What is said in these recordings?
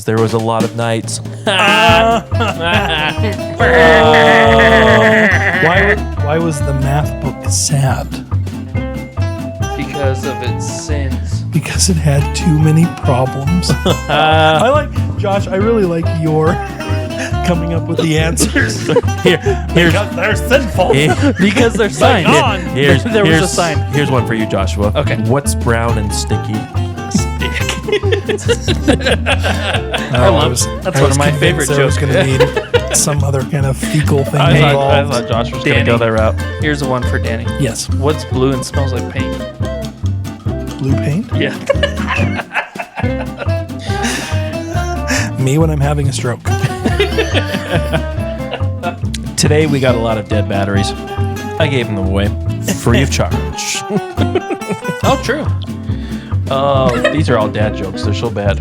There was a lot of nights. Why was the math book sad? Because of its sins. Because it had too many problems. I like, Josh, I really like your coming up with the answers. Because they're sinful. Because they're signs. There was a sign. Here's one for you, Joshua. Okay. What's brown and sticky? That's one of my favorite There was jokes. going to be some other kind of fecal thing I involved. thought Josh was going to Danny. go that route. Here's the one for Danny. Yes, What's blue and smells like paint? blue paint. Yeah. Me when I'm having a stroke. Today we got a lot of dead batteries. I gave them away free of charge. Oh, true. Oh, these are all dad jokes. They're so bad.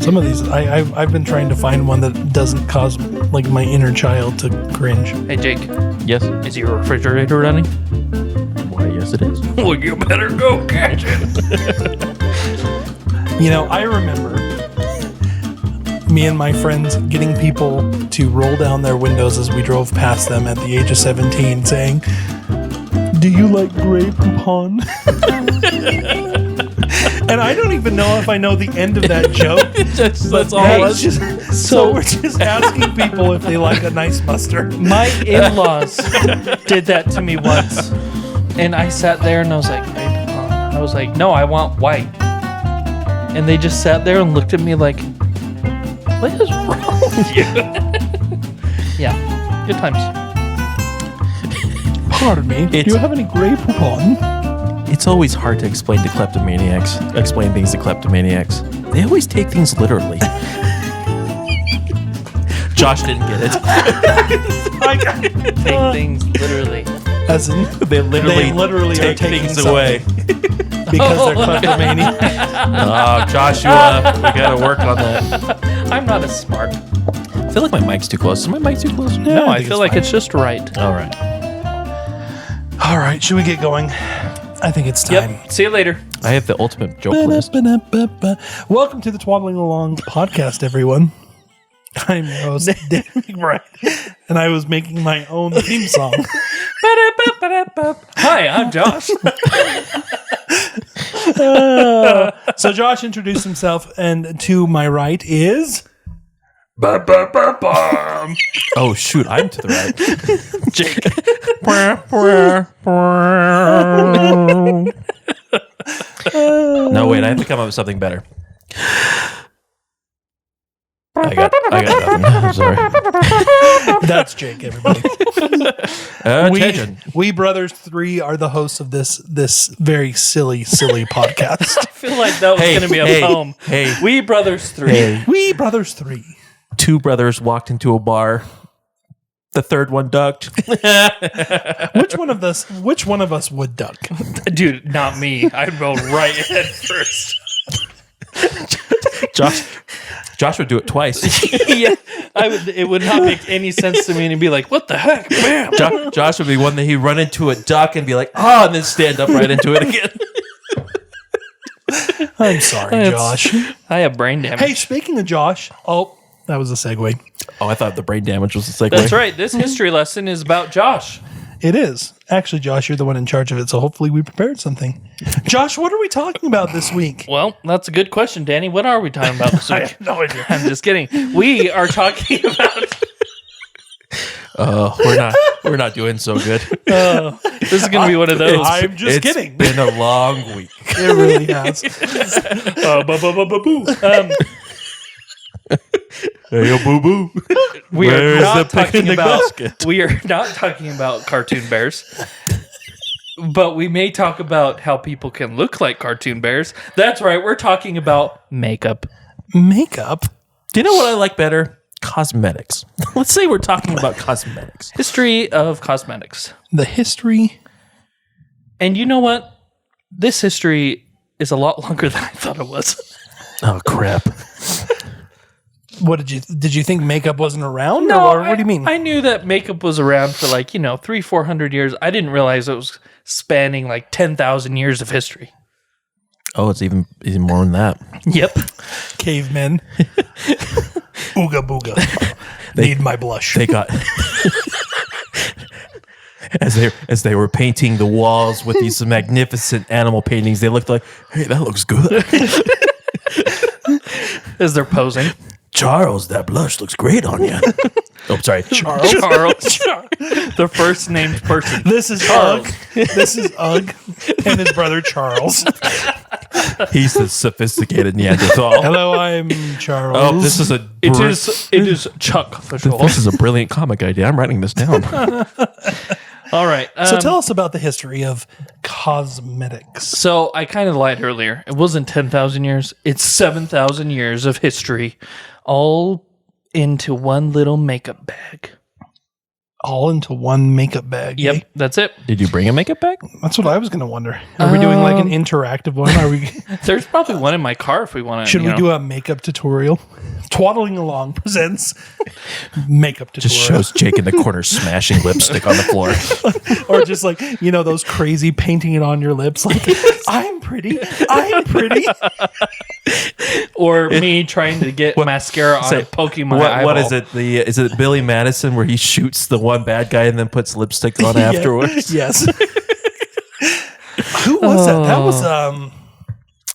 Some of these, I've been trying to find one that doesn't cause like my inner child to cringe. Hey, Jake. Yes? Is your refrigerator running? Why, yes it is. Well, you better go catch it. You know, I remember me and my friends getting people to roll down their windows as we drove past them at the age of 17 saying, "Do you like Grey Poupon?" And I don't even know if I know the end of that joke. That's all That it was was. so we're just asking people if they like a nice mustard. My in-laws did that to me once. And I sat there and I was like, Grey Poupon. I was like, no, I want white. And they just sat there and looked at me like, what is wrong with you? Yeah, good times. Pardon me, do you have any Grey Poupon? It's always hard to explain to kleptomaniacs. Explain things to kleptomaniacs. They always take things literally. Josh didn't get it. Take things literally. As in, They literally are take taking things something away. because they're kleptomaniacs. Oh, Joshua, we gotta work on that. I'm not as smart. I feel like my mic's too close. Is my mic too close? No, I think feel it's like fine. it's just right. All right. All right, should we get going? I think it's time. Yep. See you later. I have the ultimate joke list. Welcome to the Twaddling Along Podcast, everyone. I'm your host, Dan McBride, and I was making my own theme song. Hi, I'm Josh. So Josh introduced himself, and to my right is... Oh, shoot. I'm to the right. Jake. No, wait. I have to come up with something better. I got nothing. I'm sorry. That's Jake, everybody. Attention. We Brothers 3 are the hosts of this very silly podcast. I feel like that was going to be a poem. Hey. We Brothers 3. Hey. We Brothers 3. Two brothers walked into a bar. The third one ducked. Which one of us would duck? Dude, not me. I'd go right head first. Josh would do it twice. Yeah, it would not make any sense to me and be like, what the heck? Bam. Josh would be one that he'd run into a duck and be like, oh, and then stand up right into it again. I'm sorry, Josh. I have brain damage. Hey, speaking of Josh, that was a segue. Oh, I thought the brain damage was the segue. That's right. This history lesson is about Josh. It is. Actually, Josh, you're the one in charge of it, so hopefully we prepared something. Josh, what are we talking about this week? Well, that's a good question, Danny. What are we talking about this I week? have no idea. I'm just kidding. We are talking about... Oh, we're not doing so good. This is going to be one of those. I'm just kidding. It's been a long week. It really has. Hey, yo, boo boo. We are Where's not the picnic talking about. basket? We are not talking about cartoon bears, but we may talk about how people can look like cartoon bears. That's right. We're talking about makeup. Makeup? Do you know what I like better? Cosmetics. Let's say we're talking about cosmetics. History of cosmetics. The history? And you know what? This history is a lot longer than I thought it was. Oh, crap. What did you think makeup wasn't around? Or what do you mean? I knew that makeup was around for 300-400 years. I didn't realize it was spanning 10,000 years of history. Oh, it's even more than that. Yep. Cavemen. Ooga booga. Need my blush. They got as they were painting the walls with these magnificent animal paintings. They looked like, hey, that looks good. As they're posing. Charles, that blush looks great on you. Oh, sorry, Charles. The first named person. This is Ugg. This is Ugg and his brother Charles. He's the sophisticated Neanderthal. Hello, I'm Charles. Oh, this is a It is Chuck for sure. This is a brilliant comic idea. I'm writing this down. All right. So tell us about the history of cosmetics. So I kind of lied earlier. It wasn't 10,000 years. It's 7,000 years of history, all into one little makeup bag. All into one makeup bag. Yep, eh? that's it. Did you bring a makeup bag? That's what I was going to wonder. Are we doing like an interactive one? Are we? There's probably one in my car if we want to. Should we do a makeup tutorial? Twaddling Along presents makeup tutorial. Just shows Jake in the corner smashing lipstick on the floor. Or just like, those crazy painting it on your lips. Like, I'm pretty. I'm pretty. Or me trying to get mascara on and poking my eyeball. What is it? Is it Billy Madison where he shoots the one bad guy and then puts lipstick on afterwards? Yes. Who was that? That was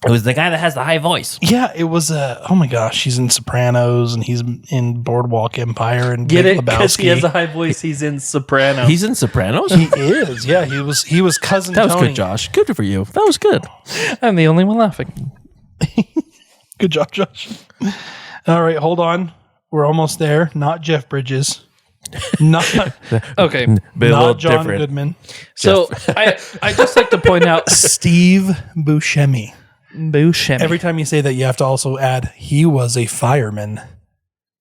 It was the guy that has the high voice. Yeah, it was. Oh my gosh, he's in Sopranos and he's in Boardwalk Empire and Get Big it? Because Lebowski. he has a high voice. He's in Sopranos. He's in Sopranos. He is. Yeah, he was cousin. That was Tony. good, Josh. Good for you. That was good. I'm the only one laughing. Good job, Josh. All right, hold on. We're almost there. Not Jeff Bridges. Not Okay. But a little not John different. Goodman. So I just like to point out Steve Buscemi. Buscemi. Every time you say that, you have to also add he was a fireman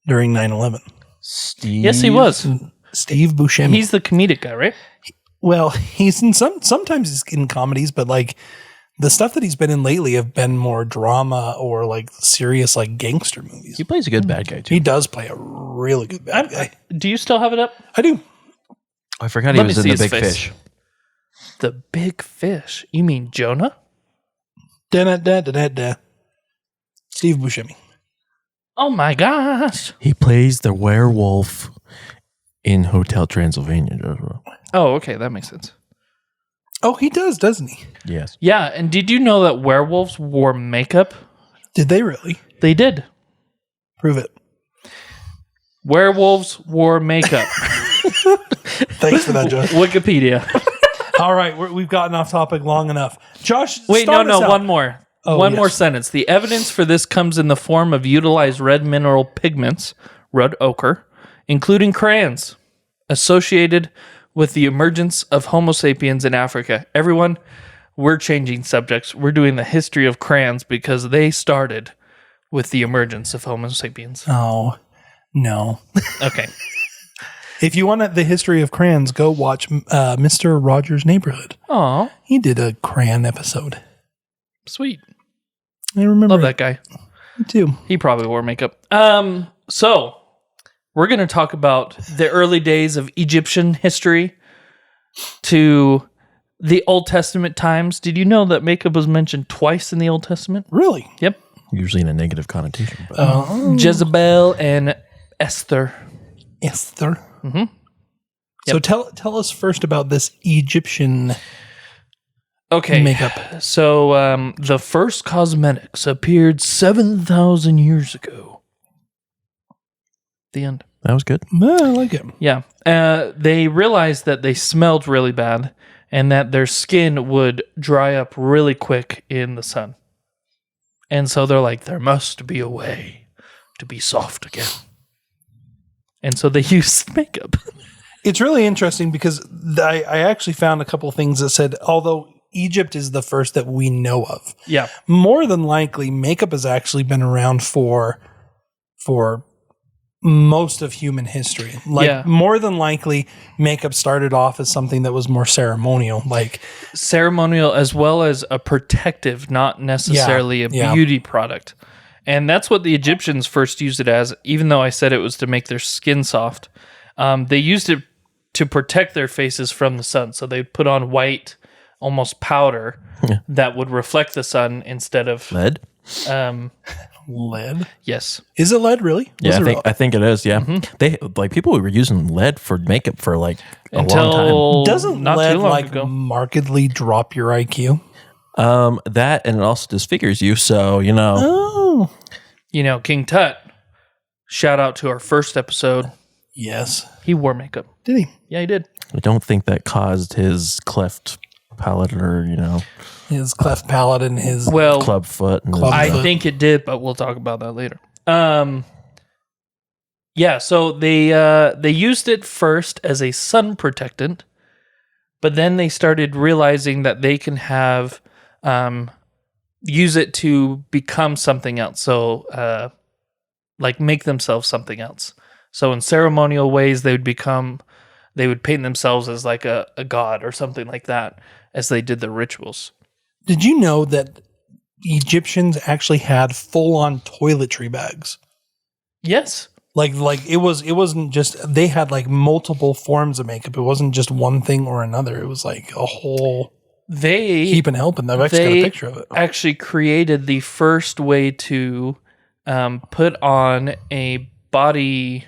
during 9/11. Steve. Yes, he was. Steve Buscemi. He's the comedic guy, right? Well, he's in sometimes he's in comedies, but like the stuff that he's been in lately have been more drama or like serious like gangster movies. He plays a good bad guy too. He does play a really good bad guy. Do you still have it up? I do. I forgot he Let me was in see the his Big face. Fish. The Big Fish. You mean Jonah? Da-da-da-da-da-da. Steve Buscemi. Oh my gosh. He plays the werewolf in Hotel Transylvania, Joshua. Oh, okay. That makes sense. Oh, he does, doesn't he? Yes. Yeah. And did you know that werewolves wore makeup? Did they really? They did. Prove it. Werewolves wore makeup. Thanks for that, Josh. Wikipedia. All right, we've gotten off topic long enough. Josh, Wait, start us out. one more. Oh, One yes. more sentence. The evidence for this comes in the form of utilized red mineral pigments, red ochre, including crayons, associated with the emergence of Homo sapiens in Africa. Everyone, we're changing subjects. We're doing the history of crayons because they started with the emergence of Homo sapiens. Oh, no. Okay. If you want the history of crayons, go watch Mr. Rogers' Neighborhood. Aw, He did a crayon episode. sweet. I remember Love that guy. it too. He probably wore makeup. So we're going to talk about the early days of Egyptian history to the Old Testament times. Did you know that makeup was mentioned twice in the Old Testament? Really? Yep. Usually in a negative connotation. But Jezebel and Esther. Esther. Mhm. So tell us first about this Egyptian Okay. makeup. So the first cosmetics appeared 7,000 years ago. The end. that was good. I like it. Yeah. They realized that they smelled really bad and that their skin would dry up really quick in the sun. And so they're like, there must be a way to be soft again. And so they used makeup. It's really interesting because I actually found a couple of things that said, although Egypt is the first that we know of, Yeah. more than likely makeup has actually been around for most of human history. Like Yeah. more than likely makeup started off as something that was more ceremonial, like Ceremonial as well as a protective, not necessarily a Yeah. beauty product. And that's what the Egyptians first used it as, even though I said it was to make their skin soft. They used it to protect their faces from the sun. So they'd put on white almost powder that would reflect the sun instead of Lead? Lead? Yes. Is it lead, really? Yeah, Was it I think it is. Yeah, they people were using lead for makeup for like a long Until Doesn't not lead too long like ago. markedly drop your IQ? time. That and it also disfigures you. So Oh. You know, King Tut, shout out to our first episode. Yes. He wore makeup. Did he? Yeah, he did. I don't think that caused his cleft palate or His cleft palate and his... Well, club foot. And Club I foot. think it did, but we'll talk about that later. Yeah, so they used it first as a sun protectant, but then they started realizing that they can have use it to become something else. So like make themselves something else. So in ceremonial ways, they would paint themselves as like a god or something like that as they did their rituals. Did you know that Egyptians actually had full-on toiletry bags? Yes. Like it wasn't just, they had like multiple forms of makeup. It wasn't just one thing or another. It was like a whole heap and helping. I've actually got a picture of it. Actually created the first way to put on a body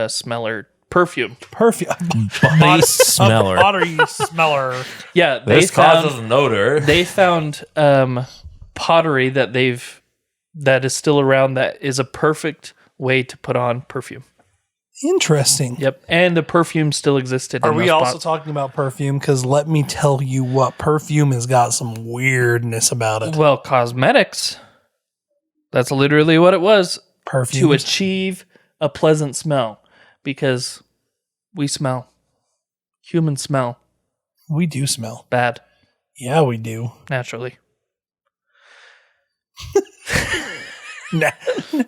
smeller perfume. body smeller. Pottery smeller. Yeah, This causes an odor. they found pottery that is still around that is a perfect way to put on perfume. Interesting. Yep, and the perfume still existed. Are in we those also pots. talking about perfume? Because let me tell you what, perfume has got some weirdness about it. Well, cosmetics. That's literally what it was. Perfume. To achieve a pleasant smell, because we smell. Humans smell We do smell. bad Yeah, we do. naturally.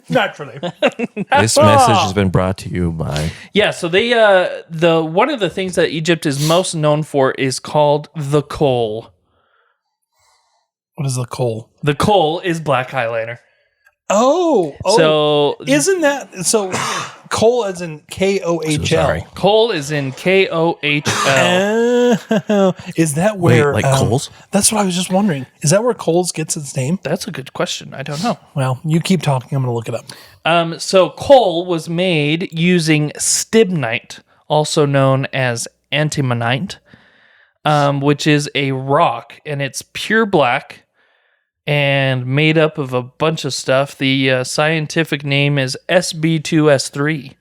Naturally. This message has been brought to you by. Yeah, so they the one of the things that Egypt is most known for is called the kohl. What is the kohl? The kohl is black eyeliner. Oh. So Isn't that so? Kohl as in KOHL. Sorry. kohl is in KOHL. Is that Wait, where like Kohl's? That's what I was just wondering. Is that where Kohl's gets its name? That's a good question. I don't know. Well, you keep talking. I'm going to look it up. So kohl was made using stibnite, also known as antimonite, which is a rock, and it's pure black and made up of a bunch of stuff. The scientific name is SB2S3.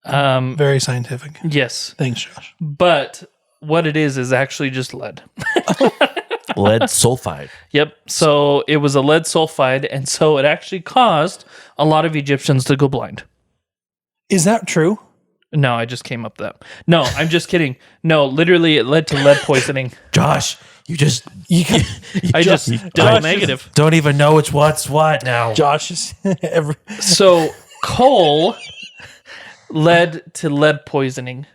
Very scientific. Yes, Thanks, Josh. but what it is actually just lead. Lead sulfide. Yep. So it was a lead sulfide, and so it actually caused a lot of Egyptians to go blind. Is that true? No, I just came up with that. No, I'm just kidding. No, literally, it led to lead poisoning. Josh, you just I just double negative. don't even know what's what now. Josh is So coal led to lead poisoning.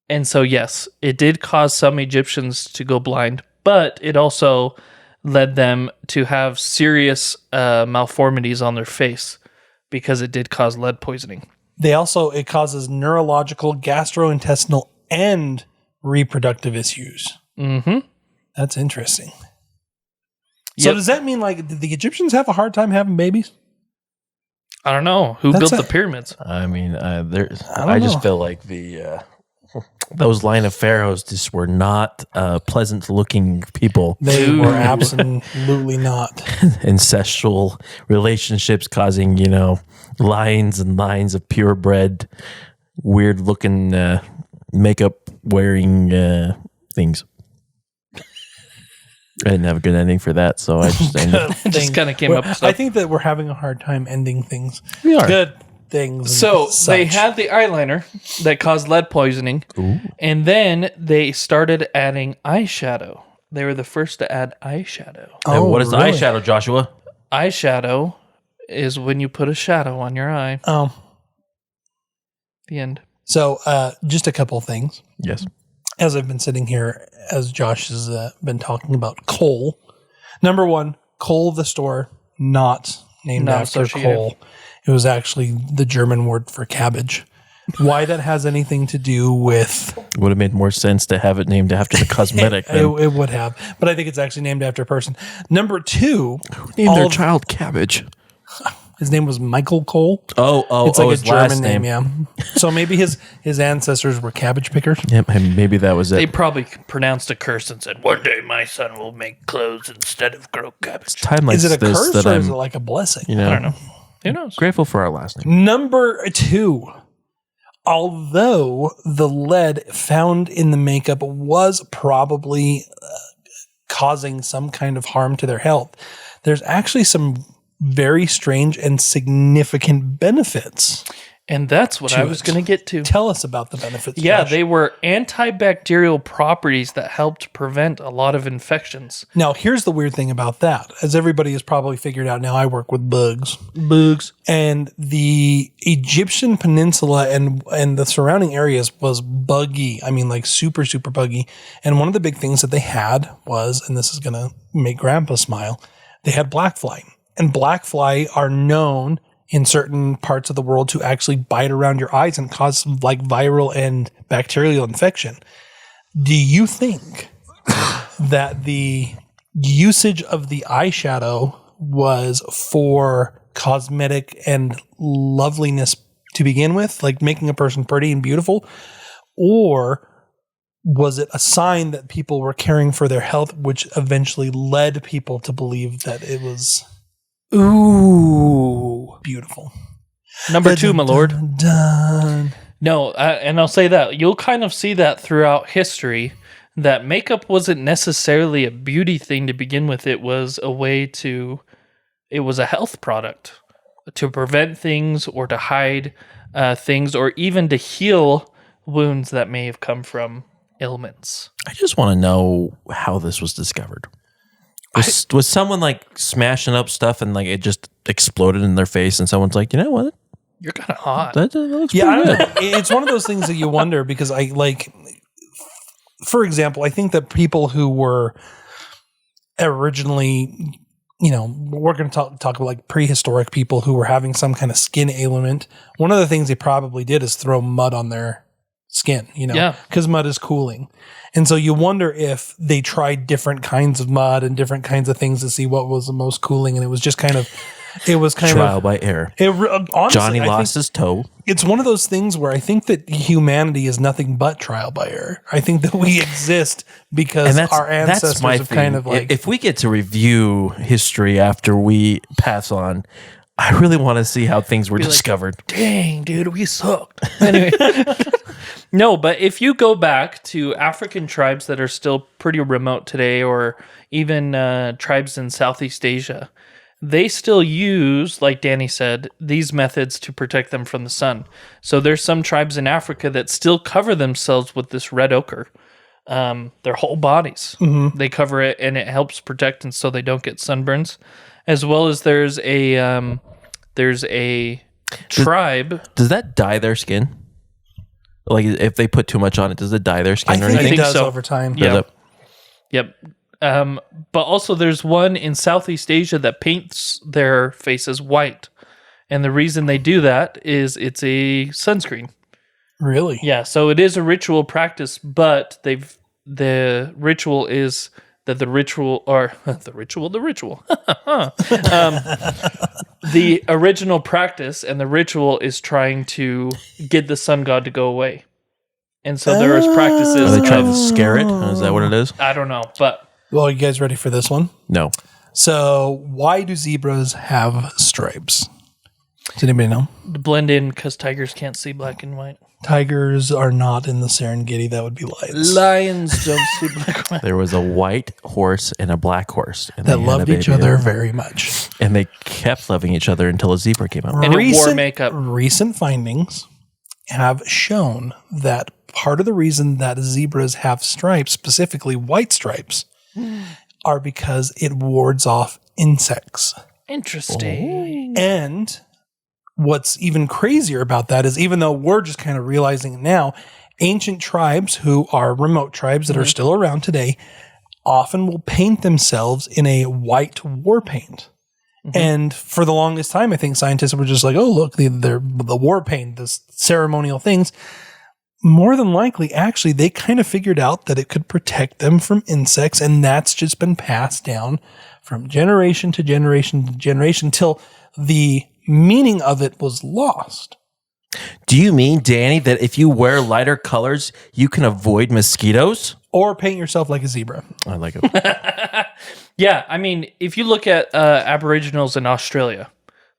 And so, yes, it did cause some Egyptians to go blind, but it also led them to have serious malformities on their face because it did cause lead poisoning. it causes neurological, gastrointestinal, and reproductive issues. Mm-hmm. That's interesting. So Yep. does that mean like did the Egyptians have a hard time having babies? I don't know. Who That's built a- the pyramids? I mean, I just know. feel like those line of pharaohs just were not pleasant-looking people. They Ooh. were absolutely not. Incestual relationships causing, lines and lines of purebred, weird-looking makeup-wearing things. I didn't have a good ending for that, so I just ended. Just kind of came up with I stuff. think that we're having a hard time ending things. We are. Good things. and So they such. had the eyeliner that caused lead poisoning, and then they started adding eyeshadow. They were the first to add eyeshadow. And what is the really? eyeshadow, Joshua? Eyeshadow is when you put a shadow on your eye. The end. So just a couple of things. Yes. As I've been sitting here, as Josh has been talking about coal. Number one, coal the store, not named Not after associated. coal. It was actually the German word for cabbage. Why that has anything to do with... It would have made more sense to have it named after the cosmetic. It would have. But I think it's actually named after a person. Number 2... Who named their child Cabbage? His name was Michael Cole. It's like a his German last name, yeah. So maybe his ancestors were cabbage pickers. Yep, and maybe that was They it. probably pronounced a curse and said, "One day my son will make clothes instead of grow cabbage." Time like Is it a this curse that or I'm, is it like a blessing? you know, I don't know. Who knows? grateful for our last name. Number 2. Although the lead found in the makeup was probably causing some kind of harm to their health, there's actually some very strange and significant benefits. And that's what I was going to get to. Tell us about the benefits. Yeah, Josh. they were antibacterial properties that helped prevent a lot of infections. Now, here's the weird thing about that. As everybody has probably figured out now, I work with bugs. And the Egyptian peninsula and the surrounding areas was buggy. I mean, like super, super buggy. And one of the big things that they had was, and this is going to make Grandpa smile, they had black fly. And black fly are known in certain parts of the world to actually bite around your eyes and cause like viral and bacterial infection. Do you think that the usage of the eyeshadow was for cosmetic and loveliness to begin with, like making a person pretty and beautiful? Or was it a sign that people were caring for their health, which eventually led people to believe that it was... Ooh, beautiful. Number 2, my lord. Dun. No, and I'll say that. You'll kind of see that throughout history, that makeup wasn't necessarily a beauty thing to begin with. It was a way to... It was a health product to prevent things or to hide things or even to heal wounds that may have come from ailments. I just want to know how this was discovered. Was someone like smashing up stuff and like it just exploded in their face and someone's like, you know what? You're kind of hot. That looks Yeah, I pretty don't good. know. It's one of those things that you wonder because I like, for example, I think that people who were originally, you know, we're going to talk about like prehistoric people who were having some kind of skin ailment. One of the things they probably did is throw mud on their skin, you know, because mud is cooling. And so you wonder if they tried different kinds of mud and different kinds of things to see what was the most cooling. And it was just kind of, trial by error. Honestly, Johnny lost his toe. It's one of those things where I think that humanity is nothing but trial by error. I think that we exist because our ancestors have kind of like... If we get to review history after we pass on, I really want to see how things were discovered. Like, dang, dude, we sucked. Anyway. No, but if you go back to African tribes that are still pretty remote today, or even tribes in Southeast Asia, they still use, like Danny said, these methods to protect them from the sun. So there's some tribes in Africa that still cover themselves with this red ochre. Their whole bodies. Mm-hmm. They cover it and it helps protect and so they don't get sunburns. As well as there's a tribe. Does that dye their skin? Like if they put too much on it, does it dye their skin or anything? I think it does so. over time. Yeah. Yep. But also there's one in Southeast Asia that paints their faces white. And the reason they do that is it's a sunscreen. Really? Yeah, so it is a ritual practice, but the ritual is that the original practice and the ritual is trying to get the sun god to go away. And so there is practices. Are they trying to scare it? Is that what it is? I don't know, but... Well, you guys ready for this one? No. So, why do zebras have stripes? Does anybody know? To blend in because tigers can't see black and white. Tigers are not in the Serengeti. That would be lions. Lions don't see black and white. There was a white horse and a black horse. And that they had loved a each baby other there. very much. And they kept loving each other until a zebra came out. And it wore makeup. Recent findings have shown that part of the reason that zebras have stripes, specifically white stripes, are because it wards off insects. Interesting. And what's even crazier about that is even though we're just kind of realizing it now, ancient tribes who are remote tribes that are still around today often will paint themselves in a white war paint. And for the longest time, I think scientists were just like, oh, look, the war paint, this ceremonial things. More than likely, actually, they kind of figured out that it could protect them from insects, and that's just been passed down from generation to generation to generation till the meaning of it was lost. Do you mean, Danny, that if you wear lighter colors, you can avoid mosquitoes? Or paint yourself like a zebra. I like it. Yeah, I mean, if you look at Aboriginals in Australia,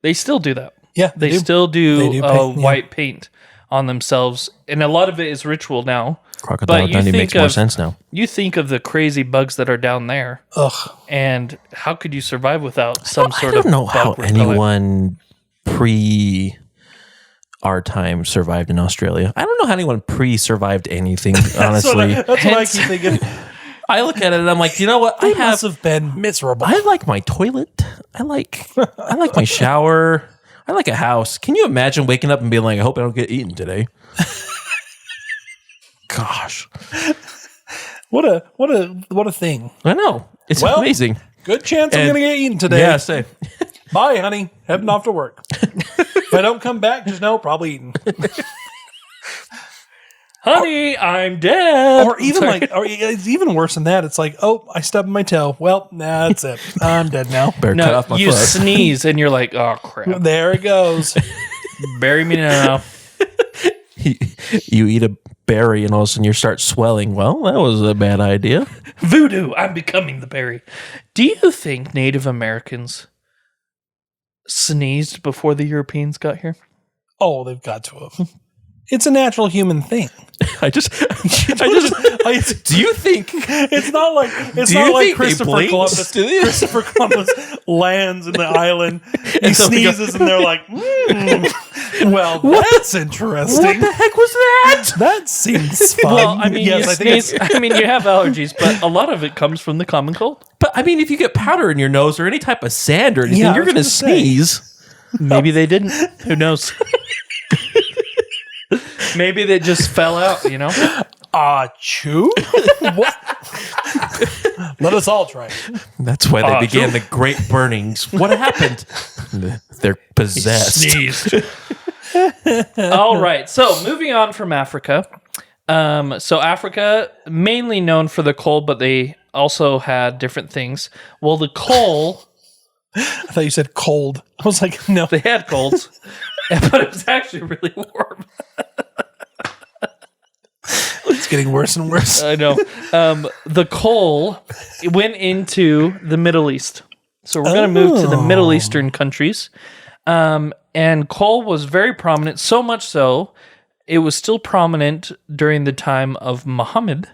they still do that. Yeah, They do. still do, They do paint, white paint on themselves, and a lot of it is ritual now. Crocodile Dundee makes more sense now. You think of the crazy bugs that are down there, and how could you survive without some sort of I don't know how bug repellent? anyone pre our time survived in Australia. I don't know how anyone pre-survived anything, honestly. That's what I keep thinking. I look at it and I'm like, you know what? They must have been miserable. I like my toilet. I like my shower. I like a house. Can you imagine waking up and being like, I hope I don't get eaten today? Gosh. What a thing. I know. It's Well, amazing. Good chance I'm And- going to get eaten today. Yeah, say. Bye, honey. Heading off to work. If I don't come back, just know probably eaten. Honey, I'm dead. Or even or it's even worse than that. It's like, oh, I stubbed my toe. Well, nah, that's it. I'm dead now. Better cut No, off my you foot. sneeze and you're like, oh crap, There it goes. bury me now. You eat a berry and all of a sudden you start swelling. Well, that was a bad idea. Voodoo, I'm becoming the berry. Do you think Native Americans sneezed before the Europeans got here? Oh, they've got to have. It's a natural human thing. do you think It's not like Do you think they Christopher blinked? Columbus. Do they? Christopher Columbus lands in the island. He so they go- sneezes, and they're like, "Well, that's interesting. what the heck was that? That seems fun." Well, I mean, yes, you I think sneeze. I mean, you have allergies, but a lot of it comes from the common cold. But I mean, if you get powder in your nose or any type of sand or anything, Yeah, I you're was going to gonna say. sneeze. Maybe they didn't. Who knows? Maybe they just fell out, you know? chew. What? Let us all try it. That's why they began the Great Burnings. What happened? They're possessed. Sneezed. All right. So moving on from Africa. So Africa, mainly known for the coal, but they also had different things. Well, the coal, I thought you said cold. I was like, no. they had colds, but it was actually really warm. It's getting worse and worse. I know. The coal went into the Middle East. So we're going to move to the Middle Eastern countries. And coal was very prominent, so much so, it was still prominent during the time of Muhammad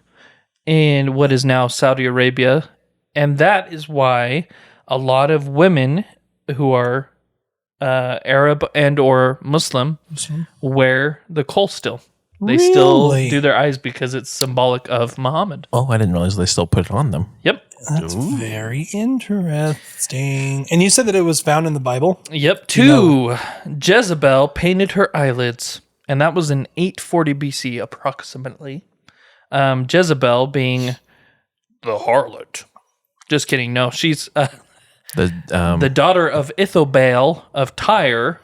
in what is now Saudi Arabia. And that is why a lot of women who are Arab and or Muslim wear the coal still. They still Really? do their eyes because it's symbolic of Muhammad. Oh, I didn't realize they still put it on them. Yep. That's very interesting. And you said that it was found in the Bible? Yep. Jezebel painted her eyelids. And that was in 840 BC, approximately. Jezebel being the harlot. Just kidding. No, she's the daughter of Ithobaal of Tyre,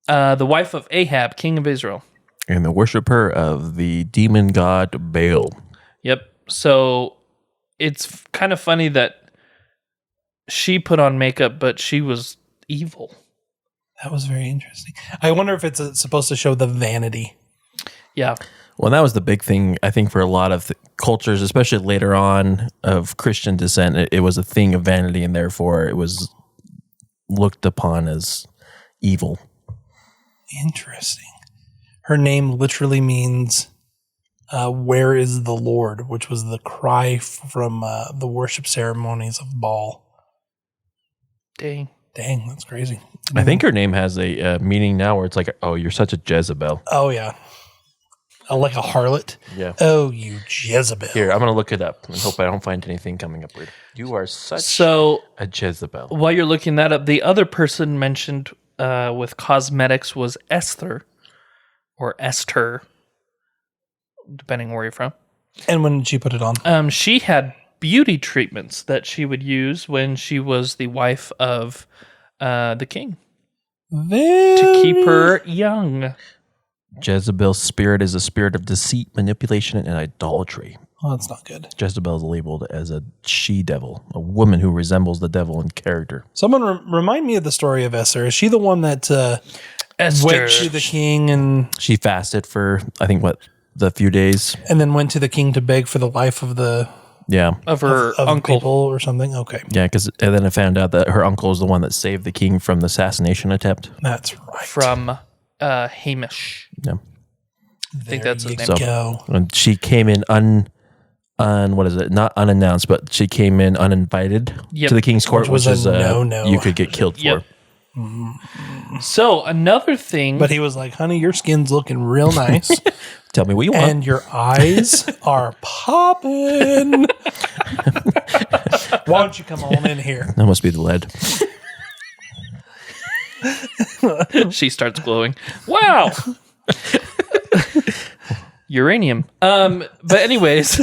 the wife of Ahab, king of Israel. And the worshiper of the demon god Baal. Yep. So it's kind of funny that she put on makeup, but she was evil. That was very interesting. I wonder if it's supposed to show the vanity. Yeah. Well, that was the big thing, I think, for a lot of cultures, especially later on of Christian descent. It was a thing of vanity, and therefore it was looked upon as evil. Interesting. Her name literally means, where is the Lord, which was the cry from the worship ceremonies of Baal. Dang. Dang, that's crazy. I think her name has a meaning now where it's like, oh, you're such a Jezebel. Oh, yeah. Like a harlot? Yeah. Oh, you Jezebel. Here, I'm going to look it up and hope I don't find anything coming up weird. You are such So a Jezebel. while you're looking that up, the other person mentioned with cosmetics was Esther, or Esther, depending where you're from. And when did she put it on? She had beauty treatments that she would use when she was the wife of the king Very... to keep her young. Jezebel's spirit is a spirit of deceit, manipulation, and idolatry. Oh, that's not good. Jezebel is labeled as a she-devil, a woman who resembles the devil in character. Someone remind me of the story of Esther. Is she the one that Esther. went to the king and She fasted for, I think, the few days. then went to the king to beg for the life of the Yeah. Of her of uncle. people or something? Okay. Yeah, and then I found out that her uncle is the one that saved the king from the assassination attempt. That's right. From Hamish. Yeah. I think that's his name. So- Go. And she came in what is it? Not unannounced, but she came in uninvited Yep. to the king's court, Which was which a is no-no. you could get killed Yep. for. So another thing. But he was like, honey, your skin's looking real nice. Tell me what you want. and your eyes are popping. Why don't you come on in here? That must be the lead. She starts glowing. Wow. Uranium. But anyways,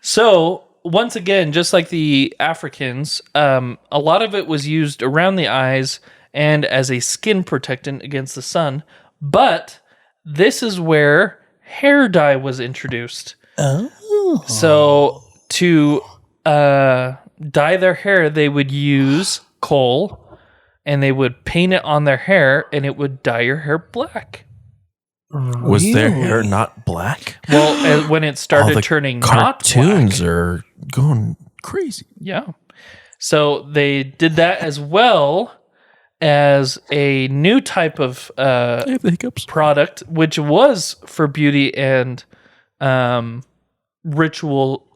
so once again, just like the Africans, a lot of it was used around the eyes and as a skin protectant against the sun. But this is where hair dye was introduced. Oh. So to dye their hair, they would use coal and they would paint it on their hair and it would dye your hair black. Was their hair not black? Well, when it started the turning not cartoons black. are going crazy. Yeah. So they did that as well as a new type of I have the hiccups. product, which was for beauty and ritual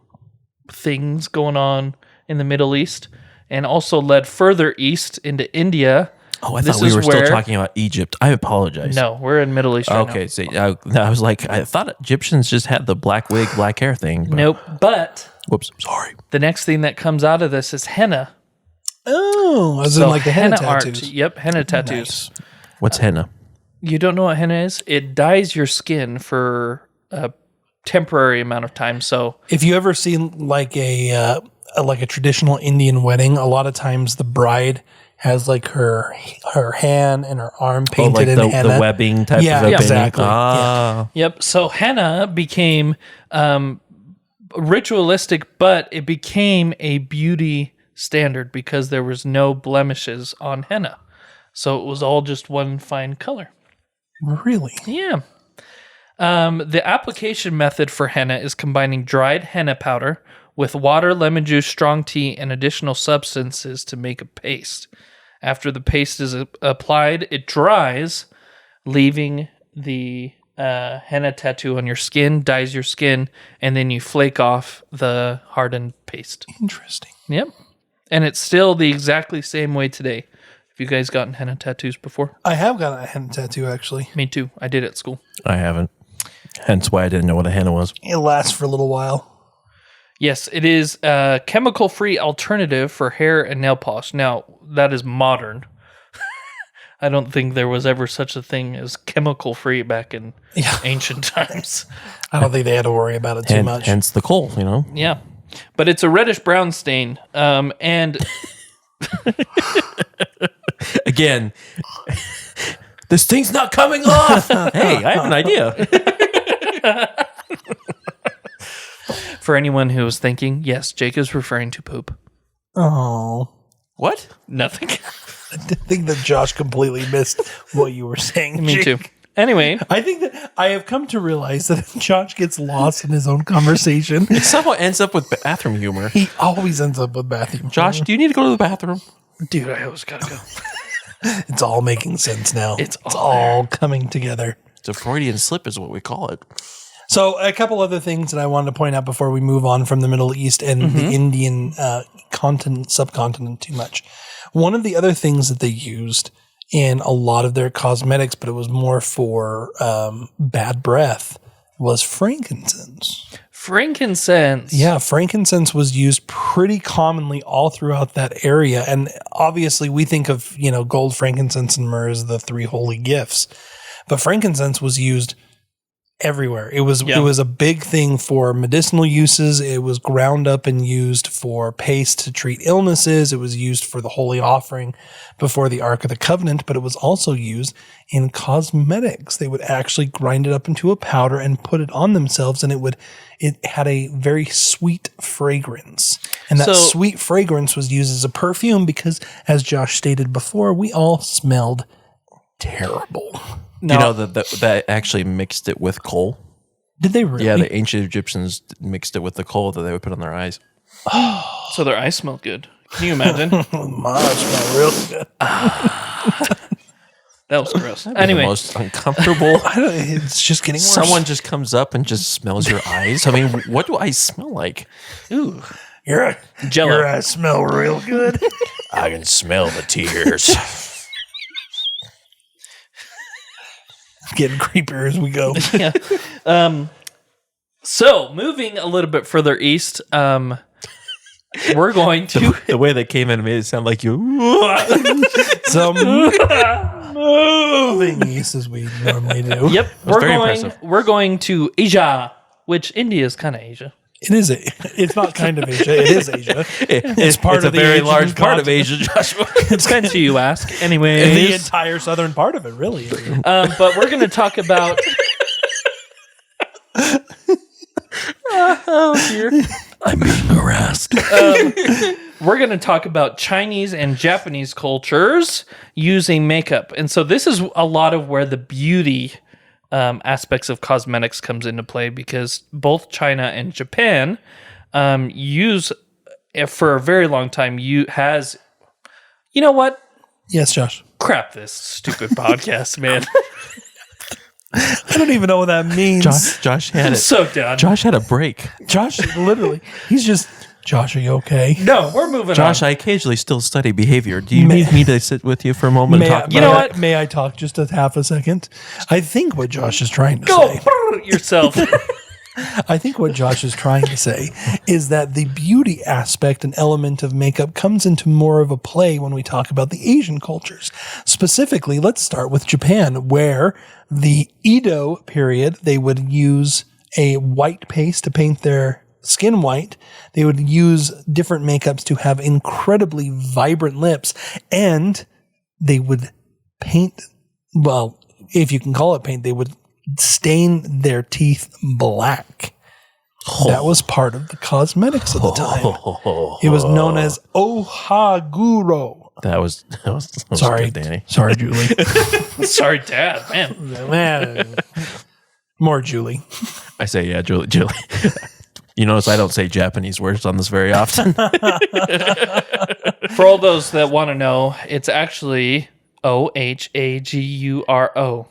things going on in the Middle East, and also led further east into India. Oh, I This thought we is were still where- talking about Egypt. I apologize. No, we're in Middle East right Okay, so I was like, I thought Egyptians just had the black wig, black hair thing. But, now. Nope. But Whoops. Sorry. the next thing that comes out of this is henna. Oh, as in like the henna tattoos. art. Yep, henna tattoos. What's henna? You don't know what henna is? It dyes your skin for a temporary amount of time. So If you ever seen like a traditional Indian wedding, a lot of times the bride has like her hand and her arm painted like in the henna. webbing type Yeah, of painting? exactly. Ah. yep. So henna became ritualistic, but it became a beauty standard because there was no blemishes on henna. So it was all just one fine color. Really? Yeah. The application method for henna is combining dried henna powder with water, lemon juice, strong tea, and additional substances to make a paste. After the paste is applied, it dries, leaving the henna tattoo on your skin, dyes your skin, and then you flake off the hardened paste. Interesting. Yep. And it's still the exactly same way today. Have you guys gotten henna tattoos before? I have got a henna tattoo actually. Me too. I did at school. I haven't. Hence why I didn't know what a henna was. It lasts for a little while. Yes, it is a chemical-free alternative for hair and nail polish. Now, that is modern. I don't think there was ever such a thing as chemical-free back in ancient times. I don't think they had to worry about it too much. Hence the coal, you know? Yeah. But it's a reddish-brown stain. And Again, this thing's not coming off. Hey, I have an idea. for anyone who was thinking, yes, Jake is referring to poop. Oh, What? Nothing. I think that Josh completely missed what you were saying. Me too. Anyway, I think that I have come to realize that if Josh gets lost in his own conversation, It somehow ends up with bathroom humor. he always ends up with bathroom. Josh, do you need to go to the bathroom? dude, I always gotta go. It's all making sense now. It's all coming together. It's a Freudian slip is what we call it. So a couple other things that I wanted to point out before we move on from the Middle East and the Indian subcontinent too much. One of the other things that they used in a lot of their cosmetics, but it was more for bad breath, was frankincense. Frankincense. Yeah, frankincense was used pretty commonly all throughout that area. And obviously we think of, gold, frankincense, and myrrh as the three holy gifts. But frankincense was used everywhere. It was a big thing for medicinal uses. It was ground up and used for paste to treat illnesses. It was used for the holy offering before the Ark of the Covenant, but it was also used in cosmetics. They would actually grind it up into a powder and put it on themselves, and it had a very sweet fragrance. And that sweet fragrance was used as a perfume because, as Josh stated before, we all smelled terrible. You know that actually mixed it with coal? Did they really? Yeah, the ancient Egyptians mixed it with the coal that they would put on their eyes. So their eyes smell good. Can you imagine? Mine smell real good. That was gross. Anyway. The most uncomfortable. It's just getting worse. Someone just comes up and just smells your eyes. I mean, what do eyes smell like? Ooh. Your Jello. eyes smell real good. I can smell the tears. Getting creepier as we go. Yeah. So moving a little bit further east, we're going to The way they came in made it sound like you. Some moving east as we normally do. Yep, very impressive. we're going to Asia, which India is kind of Asia. It is. It's not kind of Asia. It is Asia. It's part it's of a the very Asian large part of continent. Asia, Joshua. Depends who you ask. Anyway, And the entire southern part of it, really. but we're going to talk about. Oh dear. I'm being harassed. We're going to talk about Chinese and Japanese cultures using makeup. And so this is a lot of where the beauty aspects of cosmetics comes into play, because both China and Japan use, for a very long time, you know what? Yes, Josh. Crap this stupid podcast, man. I don't even know what that means. Josh had I'm it. so done. Josh had a break. Josh, literally, he's just, Josh, are you okay? No, we're moving Josh, on. I occasionally still study behavior. Do you need me to sit with you for a moment and talk about You know it? what? May I talk just a half a second? I think what Josh is trying to Go say. yourself. I think what Josh is trying to say is that the beauty aspect and element of makeup comes into more of a play when we talk about the Asian cultures. Specifically, let's start with Japan, where the Edo period, they would use a white paste to paint their skin white. They would use different makeups to have incredibly vibrant lips, and they would paint, well, if you can call it paint, they would stain their teeth black. That was part of the cosmetics of the time. It was known as ohaguro. That was Sorry, good, Danny. Sorry, Julie. Sorry, Dad. Man. More Julie. I say, yeah, Julie. You notice I don't say Japanese words on this very often. For all those that want to know, it's actually Ohaguro.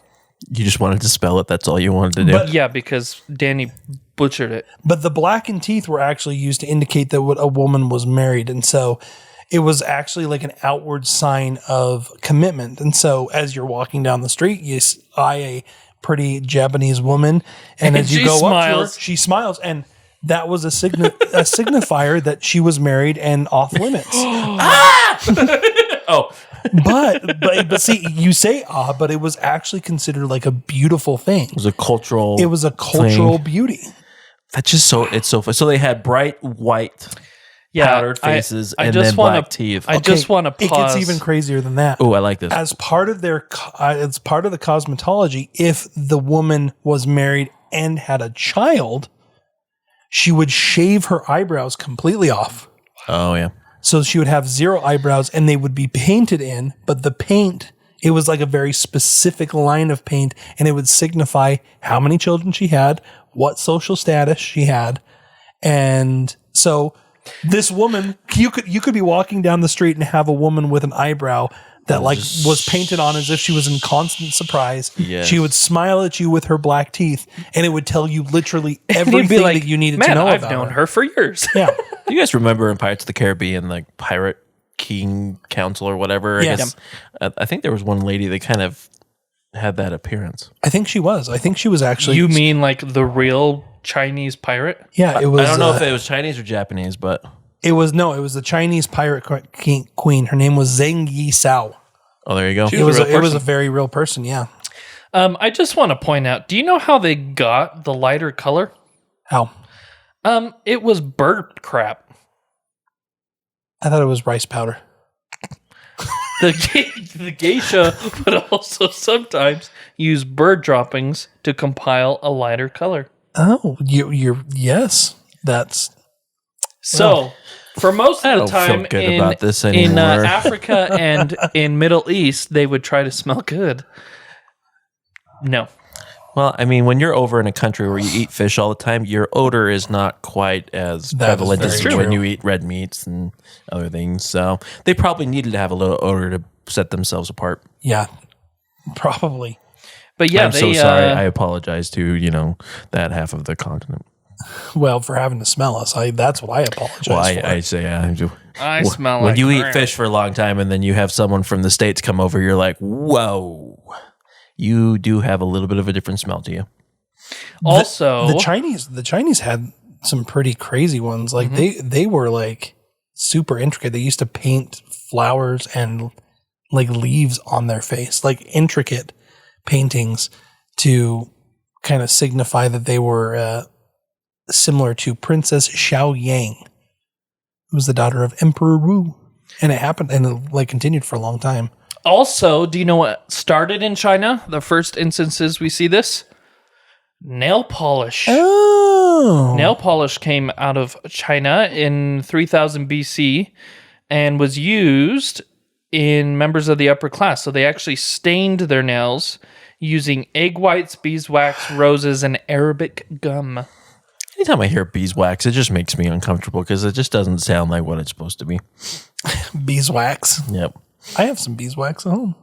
You just wanted to spell it. That's all you wanted to do. But- Yeah, because Danny butchered it. But the blackened teeth were actually used to indicate that a woman was married. And so it was actually like an outward sign of commitment. And so as you're walking down the street, you eye a pretty Japanese woman. And as you she go smiles. up to her, she smiles. And that was a signifier that she was married and off limits. Oh, But see, you say but it was actually considered like a beautiful thing. it was a cultural. It was a cultural thing. beauty. That's just so. It's so fun. So they had bright white yeah. powdered faces I and just then wanna- black teeth. I just want to It pause. gets even crazier than that. Oh, I like this. As part of the cosmetology, if the woman was married and had a child, she would shave her eyebrows completely off. Oh yeah. So she would have 0 eyebrows, and they would be painted in, but the paint, it was like a very specific line of paint, and it would signify how many children she had, what social status she had. And so this woman, you could be walking down the street and have a woman with an eyebrow that was painted on as if she was in constant surprise. Yes. She would smile at you with her black teeth, and it would tell you literally And you'd everything be like, that you needed man, to know I've about known her for years. Yeah. Do you guys remember in Pirates of the Caribbean, like Pirate King Council or whatever? Yes. I think there was one lady that kind of had that appearance. I think she was. Actually. You mean like the real Chinese pirate? Yeah, it was. I don't know if it was Chinese or Japanese, but It was the Chinese pirate queen. Her name was Zheng Yi Sao. oh, there you go. She It was a real it was a person. very real person. Yeah. I just want to point out, do you know how they got the lighter color? How? It was bird crap. I thought it was rice powder. The geisha would also sometimes use bird droppings to compile a lighter color. Oh, you're yes. That's so. For most of the time in Africa and in Middle East, they would try to smell good. No. Well, I mean, when you're over in a country where you eat fish all the time, your odor is not quite as prevalent as when you eat red meats and other things. So they probably needed to have a little odor to set themselves apart. Yeah, probably. But yeah, I'm so sorry. I apologize to, that half of the continent. Well, for having to smell us, that's what I apologize for. I say I smell when like you crap. eat fish for a long time and then you have someone from the States come over, you're like, whoa, you do have a little bit of a different smell to you. Also, the Chinese had some pretty crazy ones. Like they were like super intricate. They used to paint flowers and like leaves on their face, like intricate paintings to kind of signify that they were similar to Princess Xiao Yang, who was the daughter of Emperor Wu. And it happened and it continued for a long time. Also, do you know what started in China? The first instances we see this? Nail polish. Oh. Nail polish came out of China in 3000 BC and was used in members of the upper class. So they actually stained their nails using egg whites, beeswax, roses, and Arabic gum. Anytime I hear beeswax, it just makes me uncomfortable because it just doesn't sound like what it's supposed to be. Beeswax. Yep. I have some beeswax at home.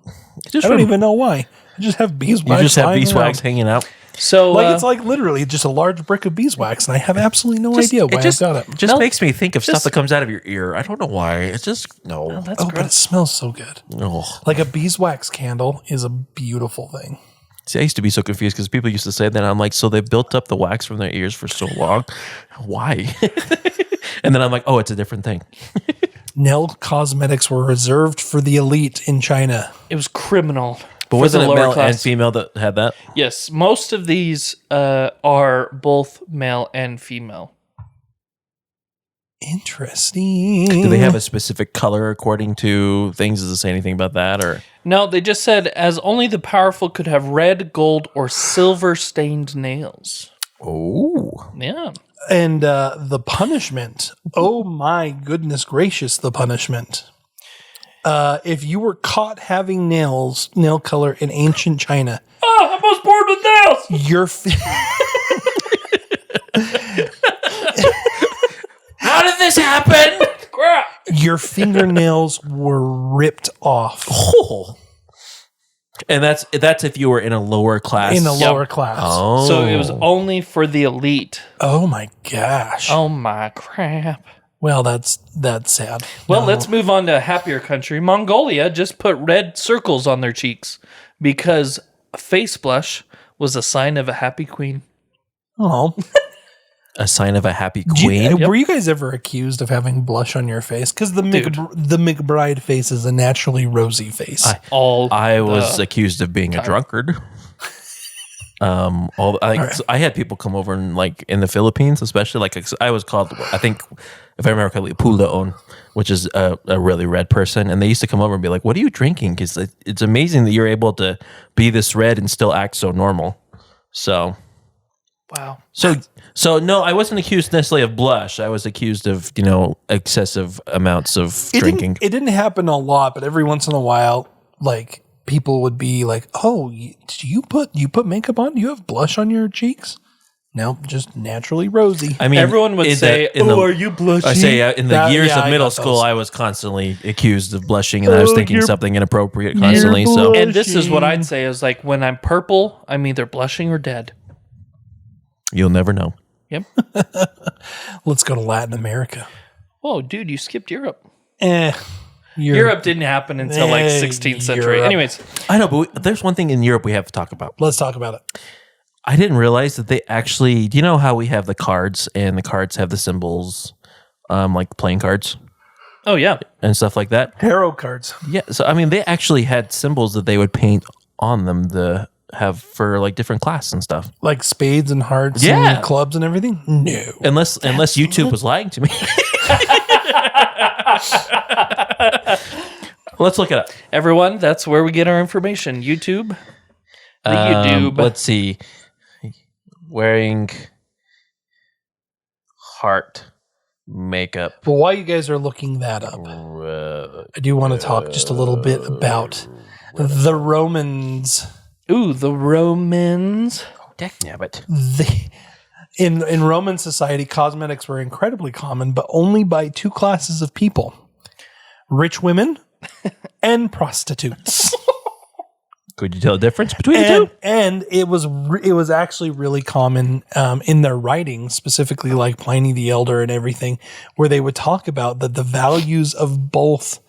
I don't even know why. I just have beeswax. You just have beeswax hanging out? So it's like literally just a large brick of beeswax, and I have absolutely no idea why I've got it. It just makes me think of stuff that comes out of your ear. I don't know why. It's just, no. Oh, that's but it smells so good. Oh. Like a beeswax candle is a beautiful thing. See, I used to be so confused because people used to say that. I'm like, so they built up the wax from their ears for so long. Why? And then I'm like, oh, it's a different thing. Nail cosmetics were reserved for the elite in China. It was criminal. But wasn't it male and female that had that? Yes, most of these are both male and female. Interesting. Do they have a specific color according to things? Does it say anything about that? Or no, they just said as only the powerful could have red, gold, or silver stained nails. Oh. Yeah. And the punishment. Oh my goodness gracious, the punishment. If you were caught having nail color in ancient China. Oh, I was born with nails! Your How did this happen? Crap. Your fingernails were ripped off. Oh. And that's if you were in a lower class. In a lower class. Oh. So it was only for the elite. Oh my gosh. Oh my crap. Well, that's sad. Well, let's move on to a happier country. Mongolia just put red circles on their cheeks because a face blush was a sign of a happy queen. Oh. A sign of a happy queen. Were you guys ever accused of having blush on your face? Because the McBride face is a naturally rosy face. I was accused of being a drunkard. I had people come over and in the Philippines, especially I was called, I think, if I remember correctly, Pulaon, which is a really red person, and they used to come over and be like, "What are you drinking?" Because it's amazing that you're able to be this red and still act so normal. So, wow. So no, I wasn't accused necessarily of blush. I was accused of excessive amounts of drinking. It didn't happen a lot, but every once in a while, people would be like, "Oh, do you put makeup on? Do you have blush on your cheeks?" No, just naturally rosy. I mean, everyone would say, "Are you blushing?" I say in the years of middle school, I was constantly accused of blushing, and I was thinking something inappropriate constantly. So, and this is what I'd say is when I'm purple, I'm either blushing or dead. You'll never know. Yep. Let's go to Latin America. Oh, dude, you skipped Europe. Europe didn't happen until 16th century. Europe. Anyways. I know, but there's one thing in Europe we have to talk about. Let's talk about it. I didn't realize that they actually, do you know how we have the cards and the cards have the symbols, like playing cards? Oh, yeah. And stuff like that? Tarot cards. Yeah. So, I mean, they actually had symbols that they would paint on them, the have for like different classes and stuff. Like spades and hearts Yeah. and clubs and everything? No. Unless YouTube was lying to me. Let's look it up. Everyone, that's where we get our information. YouTube. The YouTube. Let's see. Wearing heart makeup. But while you guys are looking that up, I do want to talk just a little bit about the Romans. Ooh, the Romans. Yeah, but In Roman society, cosmetics were incredibly common, but only by two classes of people: rich women and prostitutes. could you tell the difference between the two? And it was actually really common in their writings, specifically like Pliny the Elder and everything, where they would talk about that the values of both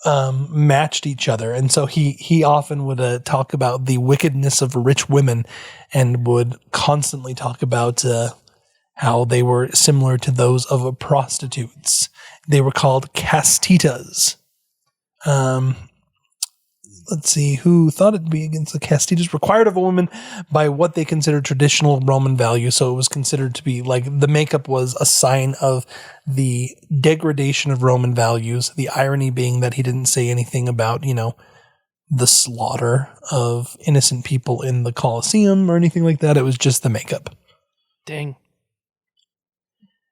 matched each other. And so he often would talk about the wickedness of rich women and would constantly talk about how they were similar to those of prostitutes. They were called castitas. Let's see, who thought it'd be against the castitas, required of a woman by what they considered traditional Roman values. So it was considered to be like the makeup was a sign of the degradation of Roman values. The irony being that he didn't say anything about, the slaughter of innocent people in the Colosseum or anything like that. It was just the makeup. Dang.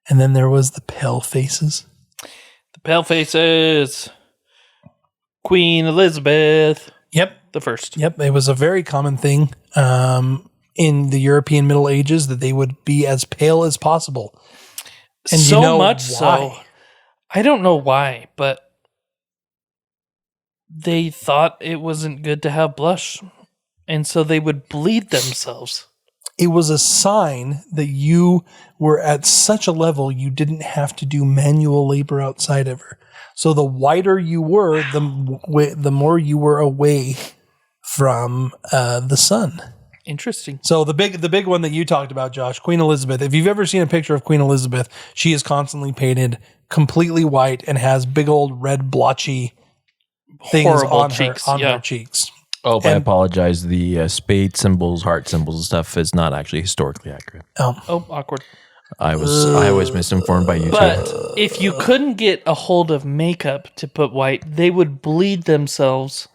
And then there was the pale faces. The pale faces. Queen Elizabeth. Yep. The first. Yep. It was a very common thing in the European Middle Ages that they would be as pale as possible. And so much why? so. I don't know why, but they thought it wasn't good to have blush. And so they would bleed themselves. It was a sign that you were at such a level you didn't have to do manual labor outside of her. So the whiter you were, the more you were away from the sun. Interesting. So the big one that you talked about, Josh, Queen Elizabeth. If you've ever seen a picture of Queen Elizabeth, she is constantly painted completely white and has big old red blotchy things Horrible on cheeks, her cheeks. Oh, I apologize. The spade symbols, heart symbols and stuff is not actually historically accurate. Oh, awkward. I was misinformed by YouTube. But if you couldn't get a hold of makeup to put white, they would bleed themselves.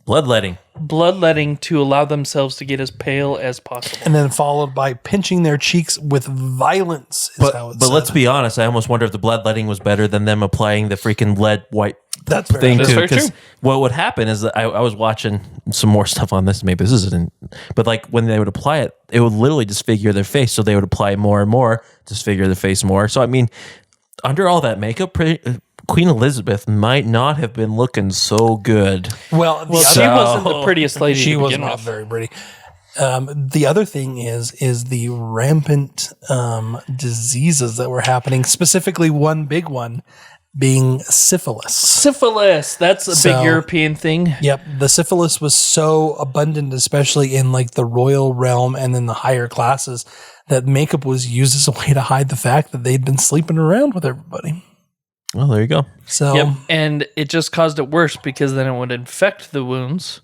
Bloodletting to allow themselves to get as pale as possible. And then followed by pinching their cheeks with violence. But let's be honest, I almost wonder if the bloodletting was better than them applying the freaking lead white That's thing That's too. very Because true. what would happen is that I was watching some more stuff on this. Maybe this isn't, but like when they would apply it, it would literally disfigure their face. So they would apply more and more, disfigure the face more. So I mean, under all that makeup, Queen Elizabeth might not have been looking so good. Well, She wasn't the prettiest lady she to was begin not with. very pretty. The other thing is the rampant diseases that were happening, specifically one big one being syphilis. Syphilis. That's a big European thing. Yep. The syphilis was so abundant, especially in like the royal realm and in the higher classes, that makeup was used as a way to hide the fact that they'd been sleeping around with everybody. Well, there you go. So, Yep. And it just caused it worse because then it would infect the wounds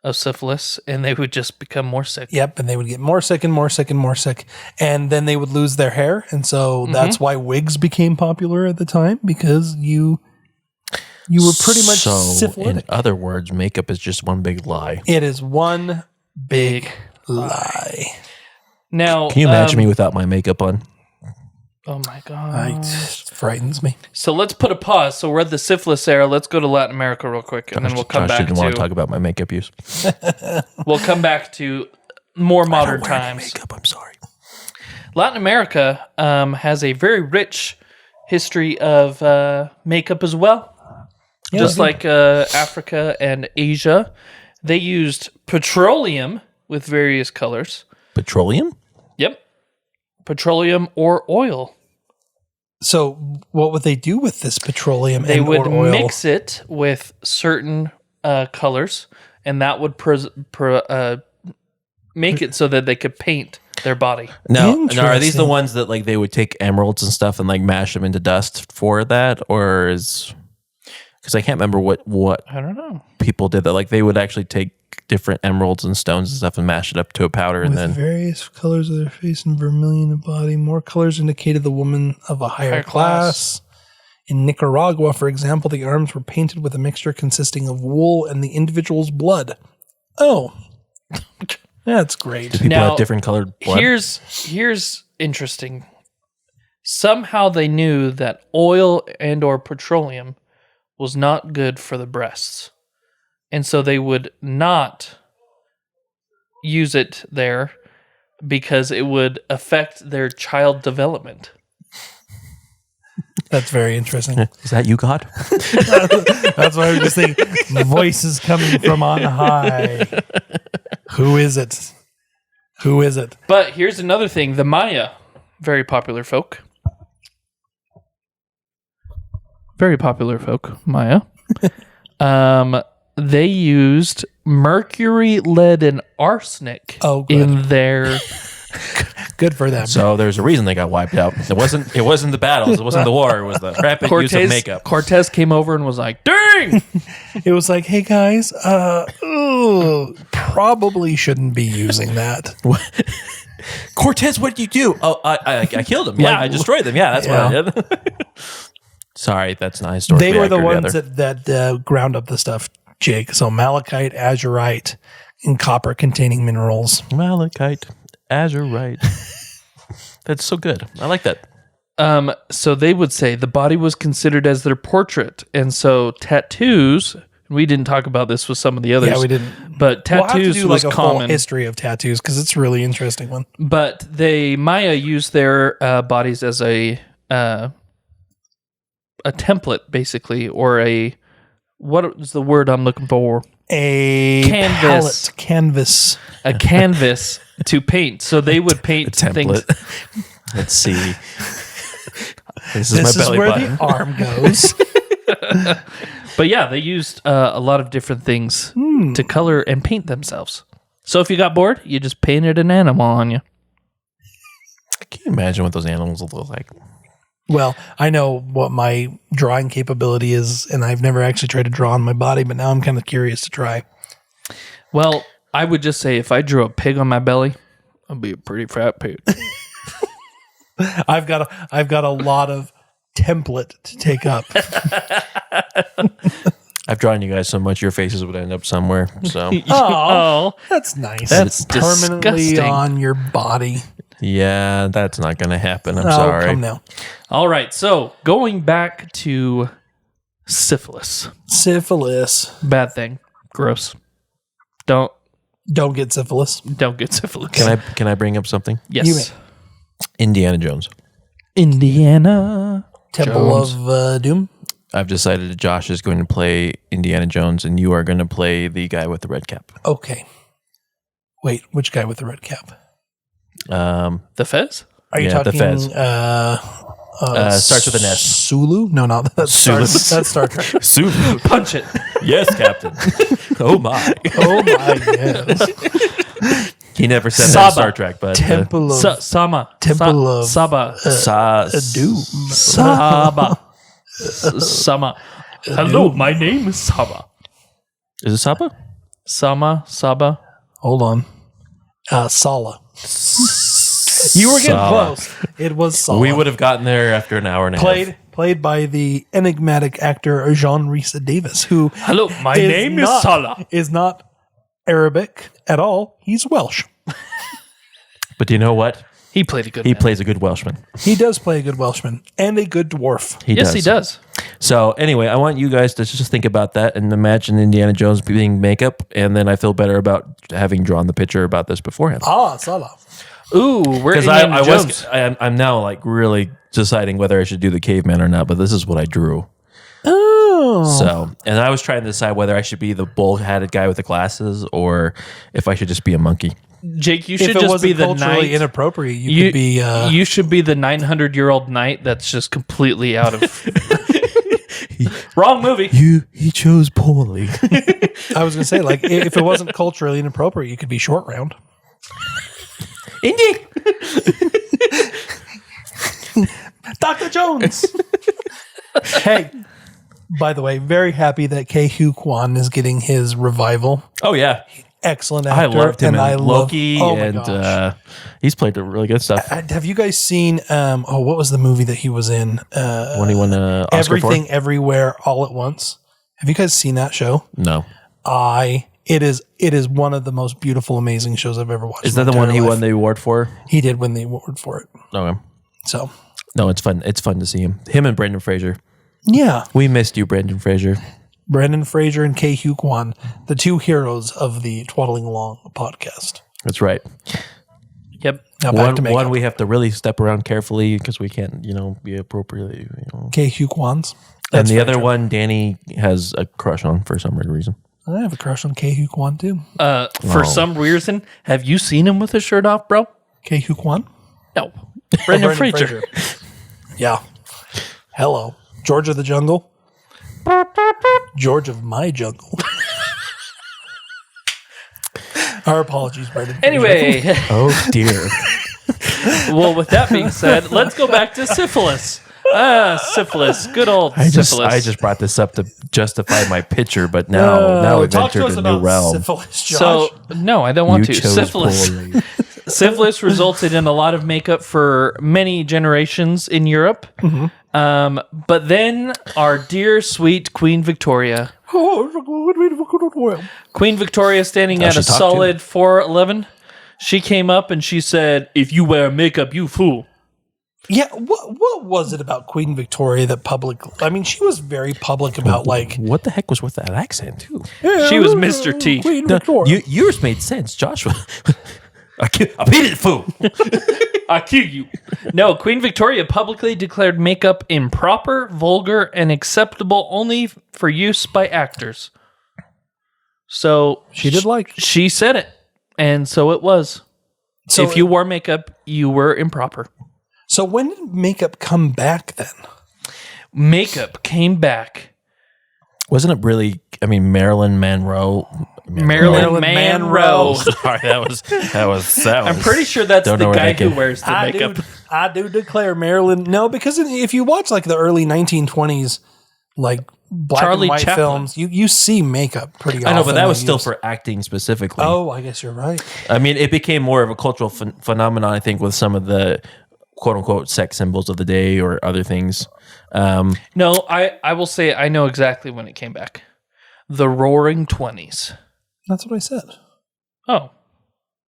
of syphilis and they would just become more sick. yep. And they would get more sick and more sick and more sick. And then they would lose their hair. And so that's why wigs became popular at the time, because you were pretty much So, syphilitic. in other words, makeup is just one big lie. It is one big lie. Now, Can you imagine me without my makeup on? Oh my God. It frightens me. So let's put a pause. So we're at the syphilis era. Let's go to Latin America real quick, and then we'll come Josh back didn't want to to talk about my makeup use. we'll come back to more modern I don't wear any times. makeup. I'm sorry. Latin America has a very rich history of makeup as well. Just like Africa and Asia, they used petroleum with various colors. Petroleum? Yep. Petroleum or oil. So what would they do with this petroleum They and would or oil? mix it with certain colors, and that would make it so that they could paint their body. Now, are these the Interesting. ones that like they would take emeralds and stuff and like mash them into dust for that, or is Because I can't remember what I don't know. people did that. Like they would actually take different emeralds and stones and stuff and mash it up to a powder, and With then various colors of their face and vermilion of body. More colors indicated the woman of a higher class. In Nicaragua, for example, the arms were painted with a mixture consisting of wool and the individual's blood. Oh, that's great. people Now, have different colored blood. Here's interesting. Somehow they knew that oil and or petroleum was not good for the breasts. And so they would not use it there because it would affect their child development. That's very interesting. Is that you, God? That's why I was just thinking, voices coming from on high. Who is it? Who is it? But here's another thing. The Maya, very popular folk. Very popular folk, Maya. They used mercury, lead, and arsenic in their... Good for them. So there's a reason they got wiped out. It wasn't the battles. It wasn't the war. It was the rapid use of makeup. Cortez came over and was like, dang! It was like, hey guys, probably shouldn't be using that. Cortez, what did you do? Oh, I killed them. Yeah, I destroyed them. Yeah, that's what I did. Sorry, that's not historically They were the accurate ones either. that ground up the stuff, Jake. So malachite, azurite, and copper containing minerals. Malachite, azurite. That's so good. I like that. So they would say the body was considered as their portrait. And so tattoos, we didn't talk about this with some of the others. Yeah, we didn't. But We'll have to tattoos do was like a whole common. history of tattoos because it's a really interesting one. But Maya used their bodies as a template, basically, or what is the word I'm looking for? A Canvas. Canvas. A canvas to paint. So they would paint things. Template. Let's see. This is This my is belly where button. the arm goes. But yeah, they used a lot of different things to color and paint themselves. So if you got bored, you just painted an animal on you. Can you imagine what those animals will look like? Well, I know what my drawing capability is, and I've never actually tried to draw on my body, but now I'm kind of curious to try. Well, I would just say if I drew a pig on my belly, I'd be a pretty fat pig. I've got a lot of template to take up. I've drawn you guys so much, your faces would end up somewhere. So Oh, That's nice. That's permanently disgusting. on your body. yeah, that's not going to happen. I'm Oh, sorry. come now. all right. So going back to syphilis, Syphilis. bad thing, gross. Don't Get syphilis. get syphilis. Can I bring up something? Yes. You may. Indiana Jones. Indiana. Temple Jones. of Doom. I've decided that Josh is going to play Indiana Jones, and you are going to play the guy with the red cap. Okay. Wait, which guy with the red cap? The Fez? Are you Yeah, the talking? Fez. Starts with an S. Sulu? No, not that's Sulu. That's Star Trek. Sulu. Punch it. Yes, Captain. Oh my. Oh my yes. He never said that in Saba. Star Trek, but Temple of Sama. Temple of- Saba. Doom. Saba. Sama. Hello, my name is Saba. is it Saba? Saba. Hold on. Sala. You were getting Sala. close. It was Sala. We would have gotten there after an hour and a half. Played by the enigmatic actor Jean Rhys Davis, who Hello, my name is not- Salah. is not Arabic at all. He's Welsh. But do you know what? He played a good He man. plays a good Welshman. He does play a good Welshman and a good dwarf. Yes, he does. So anyway, I want you guys to just think about that and imagine Indiana Jones being makeup, and then I feel better about having drawn the picture about this beforehand. Sala. Ooh, we're Because Indiana Jones. I'm now like really deciding whether I should do the caveman or not, but this is what I drew. Oh. So, and I was trying to decide whether I should be the bull-hatted guy with the glasses or if I should just be a monkey. Jake, you If should it just wasn't be the culturally knight. inappropriate, you could be. You should be the 900-year-old knight that's just completely out of. Wrong movie. He chose poorly. I was going to say, like, if it wasn't culturally inappropriate, you could be short round. Indy. Dr. Jones. Hey, By the way, very happy that Ke Huy Quan is getting his revival. Oh yeah, Excellent actor. I loved him and in Loki, oh my and gosh. he's played really good stuff. Have you guys seen? What was the movie that he was in? When he won an Oscar Everything, for? Everywhere, All at Once. Have you guys seen that show? No, It is one of the most beautiful, amazing shows I've ever watched. is that the one he won the award for? He did win the award for it. Okay. So No, it's fun. It's fun to see him. Him and Brendan Fraser. yeah, We missed you, Brendan Fraser. Brendan Fraser and Ke Huy Quan, the two heroes of the Twaddling Along podcast. That's right. Yep. Now back to makeup. One we have to really step around carefully because we can't, be appropriately. Ke Huy Quan's. And That's the very other true. one, Danny has a crush on for some weird reason. I have a crush on Ke Huy Quan too. For some reason, have you seen him with his shirt off, bro? Ke Huy Quan? No. Brendan Fraser. Yeah. Hello. George of the Jungle. George of my jungle. Our apologies, Brendan. Anyway, Oh dear. well, with that being said, let's go back to syphilis. Syphilis. Good old syphilis. I just brought this up to justify my picture, but now we've talk to entered us a new about realm. syphilis, Josh. So, no, I don't want You to. chose Syphilis. poorly. Syphilis resulted in a lot of makeup for many generations in Europe. But then our dear, sweet Queen Victoria. Queen Victoria standing at she a talked solid 4'11". She came up and she said, "If you wear makeup, you fool." yeah, what was it about Queen Victoria that she was very public about What the heck was with that accent too? She was Mr. T. Queen Victoria. Yours made sense, Joshua. I beat it, fool. I kill you. No, Queen Victoria publicly declared makeup improper, vulgar, and acceptable only for use by actors. So She did she said it, and so it was. So if you wore makeup, you were improper. So when did makeup come back then? Makeup came back. Wasn't it really? Marilyn Monroe. Marilyn Monroe. Sorry, that was. I'm pretty sure that's Don't the know where guy that who came- wears the makeup. I do declare Marilyn. No, because if you watch the early 1920s, black Charlie and white Chaplin. films, you see makeup pretty often. I know, but that was still used. for acting specifically. Oh, I guess you're right. It became more of a cultural phenomenon, I think, with some of the quote unquote sex symbols of the day or other things. No, I will say I know exactly when it came back. The Roaring 20s. That's what I said. Oh.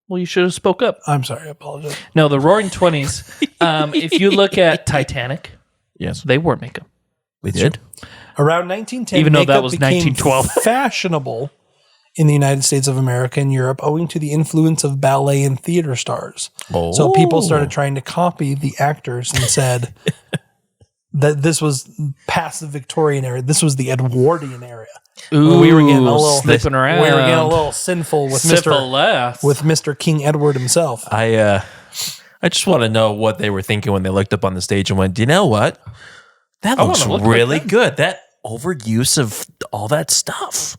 Well, you should have spoke up. I'm sorry. I apologize. No, the Roaring 20s. If you look at Titanic, Yes, they wore makeup. we did. Around 1910, Even though that makeup was became 1912. fashionable in the United States of America and Europe owing to the influence of ballet and theater stars. So people started trying to copy the actors and said that this was past the Victorian era. This was the Edwardian era. Ooh, we were getting a little slipping around. We were getting a little sinful with Mr. King Edward himself. I just want to know what they were thinking when they looked up on the stage and went, "Do you know what? That looks wanna look really like that." good. That overuse of all that stuff.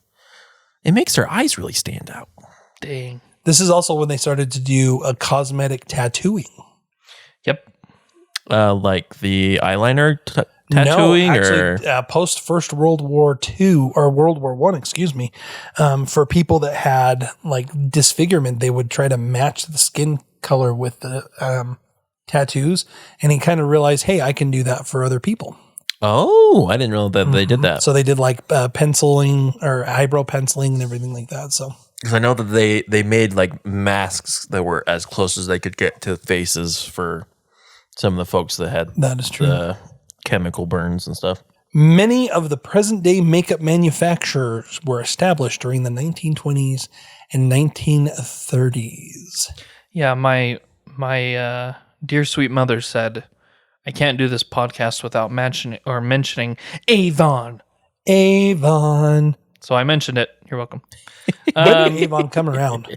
It makes their eyes really stand out." Dang. This is also when they started to do a cosmetic tattooing. Yep. Like the eyeliner tattooing, no, actually, post First World War II or World War I, excuse me, for people that had disfigurement, they would try to match the skin color with the tattoos, and he kind of realized, hey, I can do that for other people. Oh, I didn't know that they did that. So they did penciling or eyebrow penciling and everything like that. So Because I know that they made masks that were as close as they could get to faces for some of the folks that had that is true. the chemical burns and stuff. Many of the present day makeup manufacturers were established during the 1920s and 1930s. Yeah, my dear sweet mother said, I can't do this podcast without mentioning Avon. Avon. So I mentioned it. You're welcome. When did Avon come around?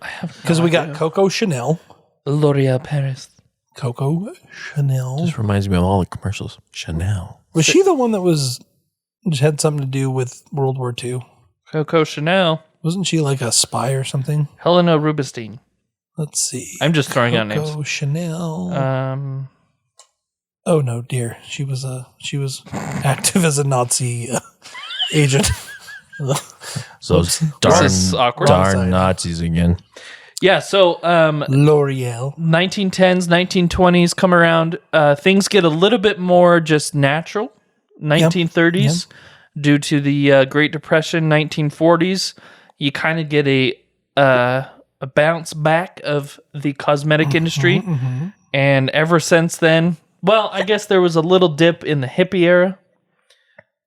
Because we got Coco Chanel. L'Oreal Paris. Coco Chanel. Just reminds me of all the commercials. Chanel. Was she the one that just had something to do with World War II? Coco Chanel. Wasn't she like a spy or something? Helena Rubinstein. Let's see. I'm just throwing out Coco names. Chanel. Oh no, dear. She was active as a Nazi agent. So This is awkward. Wrong side. darn Nazis again. Yeah, so L'Oreal. 1910s, 1920s come around. Things get a little bit more just natural. 1930s, due to the Great Depression. 1940s, you kind of get a bounce back of the cosmetic industry. And ever since then, well, I guess there was a little dip in the hippie era,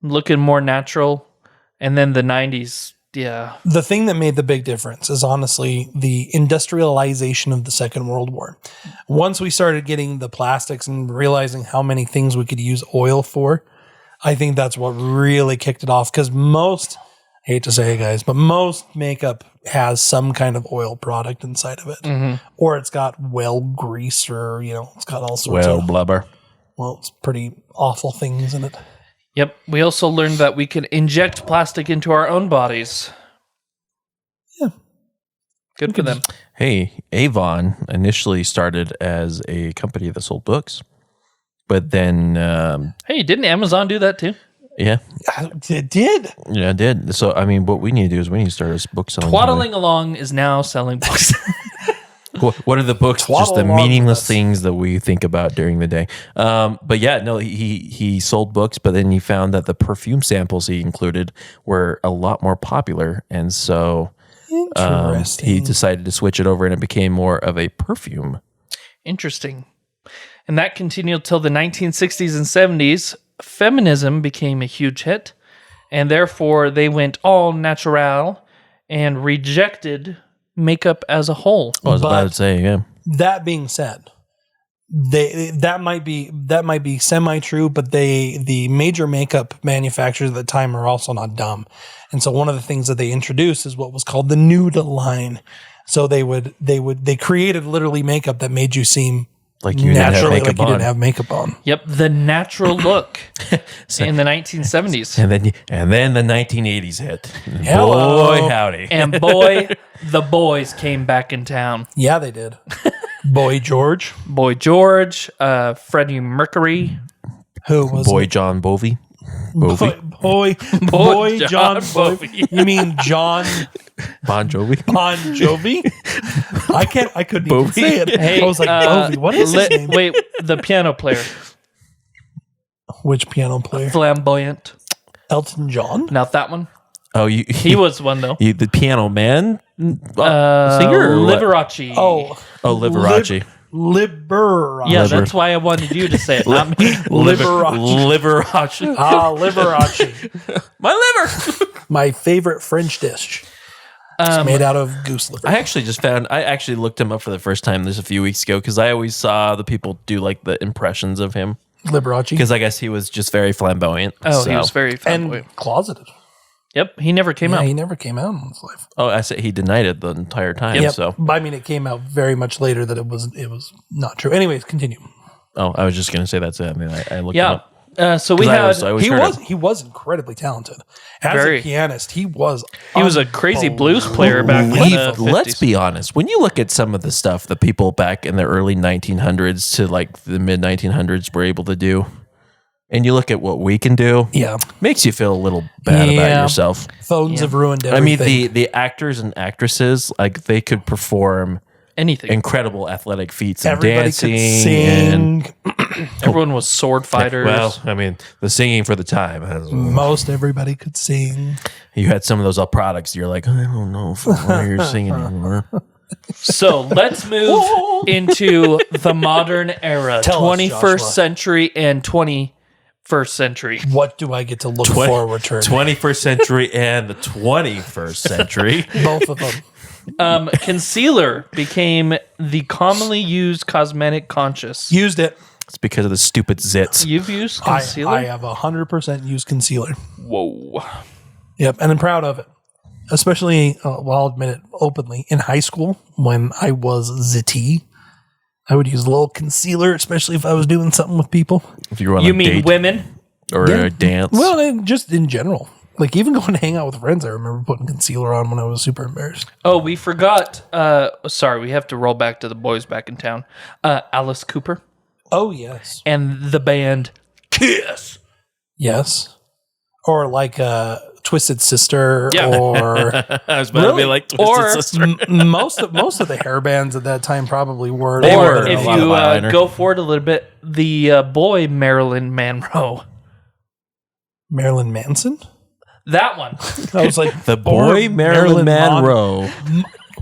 looking more natural. And then the 90s, yeah. The thing that made the big difference is honestly the industrialization of the Second World War. Once we started getting the plastics and realizing how many things we could use oil for, I think that's what really kicked it off. Because most, I hate to say it, guys, but most makeup has some kind of oil product inside of it. Or it's got grease, or, it's got all sorts of, Blubber. it's pretty awful things in it. Yep. We also learned that we can inject plastic into our own bodies. Yeah. Good for them. Hey, Avon initially started as a company that sold books, but then, Hey, didn't Amazon do that too? yeah, It did. it did. So, I mean, what we need to do is we need to start a book selling. Twaddling Along is now selling books. What are the books? Twaddle Just the along with meaningless us. things that we think about during the day. But yeah, no, he sold books, but then he found that the perfume samples he included were a lot more popular, and so Interesting. he decided to switch it over, and it became more of a perfume. Interesting. And that continued till the 1960s and 70s. Feminism became a huge hit, and therefore they went all natural and rejected makeup as a whole. I was about But- to say, yeah. That being said, that might be semi-true, but the major makeup manufacturers at the time are also not dumb. And so one of the things that they introduced is what was called the nude line. So they created literally makeup that made you seem Like you didn't have naturally makeup like you on. didn't have makeup on. Yep, the natural look in the 1970s. And then the 1980s hit. Hello. Boy, howdy. And boy, the boys came back in town. Yeah, they did. Boy George, Boy George, Freddie Mercury, who was Boy John Bovey. Boy John Bovey. You mean John Bon Jovi. Bon Jovi? I couldn't even Bovey? say it. Hey, I was like, Bovey, what is his name? Wait, the piano player, Which piano player? flamboyant. Elton John? Not that one. Oh, He was one though. the piano man singer? Or what? Liberace. Oh, Liberace. Liberace. yeah, that's why I wanted you to say it, not me. Liberace. Liberace. Liberace. My liver. My favorite French dish. It's made out of goose liver. I actually looked him up for the first time this a few weeks ago because I always saw the people do like the impressions of him Liberace. because I guess he was just very flamboyant. Oh, so. he was very flamboyant. And closeted. Yep, he never came Yeah, out. he never came out in his life. Oh, I said he denied it the entire time. Yep. So, But I mean, it came out very much later that it was not true. Anyways, continue. I was just gonna say that's it. I mean, I looked him Yeah. up. So we 'Cause had. I always heard He was incredibly talented. As Very. a pianist, he was a crazy blues player back in the 50s. Let's be honest. When you look at some of the stuff that people back in the early 1900s to like the mid 1900s were able to do, and you look at what we can do, Yeah. makes you feel a little bad about Yeah. yourself. Phones have ruined I mean, everything. the actors and actresses, like they could perform Anything. incredible athletic feats and Everybody dancing. could And, sing. Everyone was sword fighters. well, I mean, the singing for the time. Most everybody could sing. You had some of those products. You're like, I don't know if I want to hear singing anymore. So let's move into the modern era, Tell us, 21st Joshua. century and 21st century. What do I get to look forward to? 21st century and the 21st century. Both of them. Concealer became the commonly used cosmetic conscious. Used it. It's because of the stupid zits. You've used I concealer? have 100% used concealer. Whoa. Yep, and I'm proud of it. Especially, I'll admit it openly, in high school when I was ZT, I would use a little concealer, especially if I was doing something with people. If you were on You a mean date women? or Yeah. a dance. Well, and just in general. Like even going to hang out with friends, I remember putting concealer on when I was super embarrassed. Oh, we forgot. Sorry, we have to roll back to the boys back in town. Alice Cooper Oh, yes. and the band Kiss. Yes. Or like Twisted Sister Yeah. or I was about to be like Twisted Or- Sister. most of the hair bands at that time probably were. They Or were if a lot of you eyeliner. go forward a little bit, the boy Marilyn Monroe. Marilyn Manson. That one. I was like The boy or Marilyn Mon- Monroe.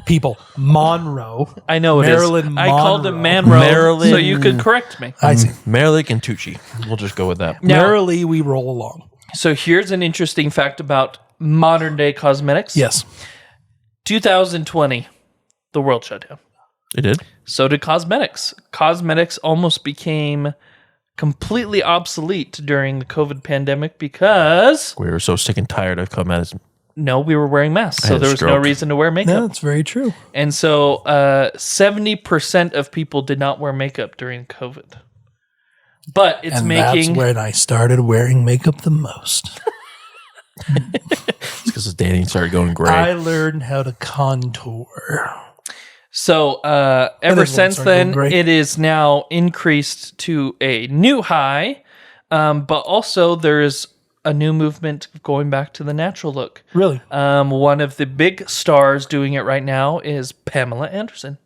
people Monroe. I know it Marilyn is. I called him Monroe. Monroe, Marilyn- so you could correct me. I see. Marilyn Cantucci. We'll just go with that. Now- Merrily we roll along. So here's an interesting fact about modern day cosmetics. Yes. 2020, the world shut down. It did. So did cosmetics. Cosmetics almost became completely obsolete during the COVID pandemic because We were so sick and tired of cosmetics. we were wearing masks, so had a there was no stroke. reason to wear makeup. Yeah, that's very true. And so 70% of people did not wear makeup during COVID. But it's And making that's when I started wearing makeup the most. It's because his dating started going gray. I learned how to contour. so then ever when it since started then, going gray. it is now increased to a new high. But also there's a new movement going back to the natural look. Really? One of the big stars doing it right now is Pamela Anderson.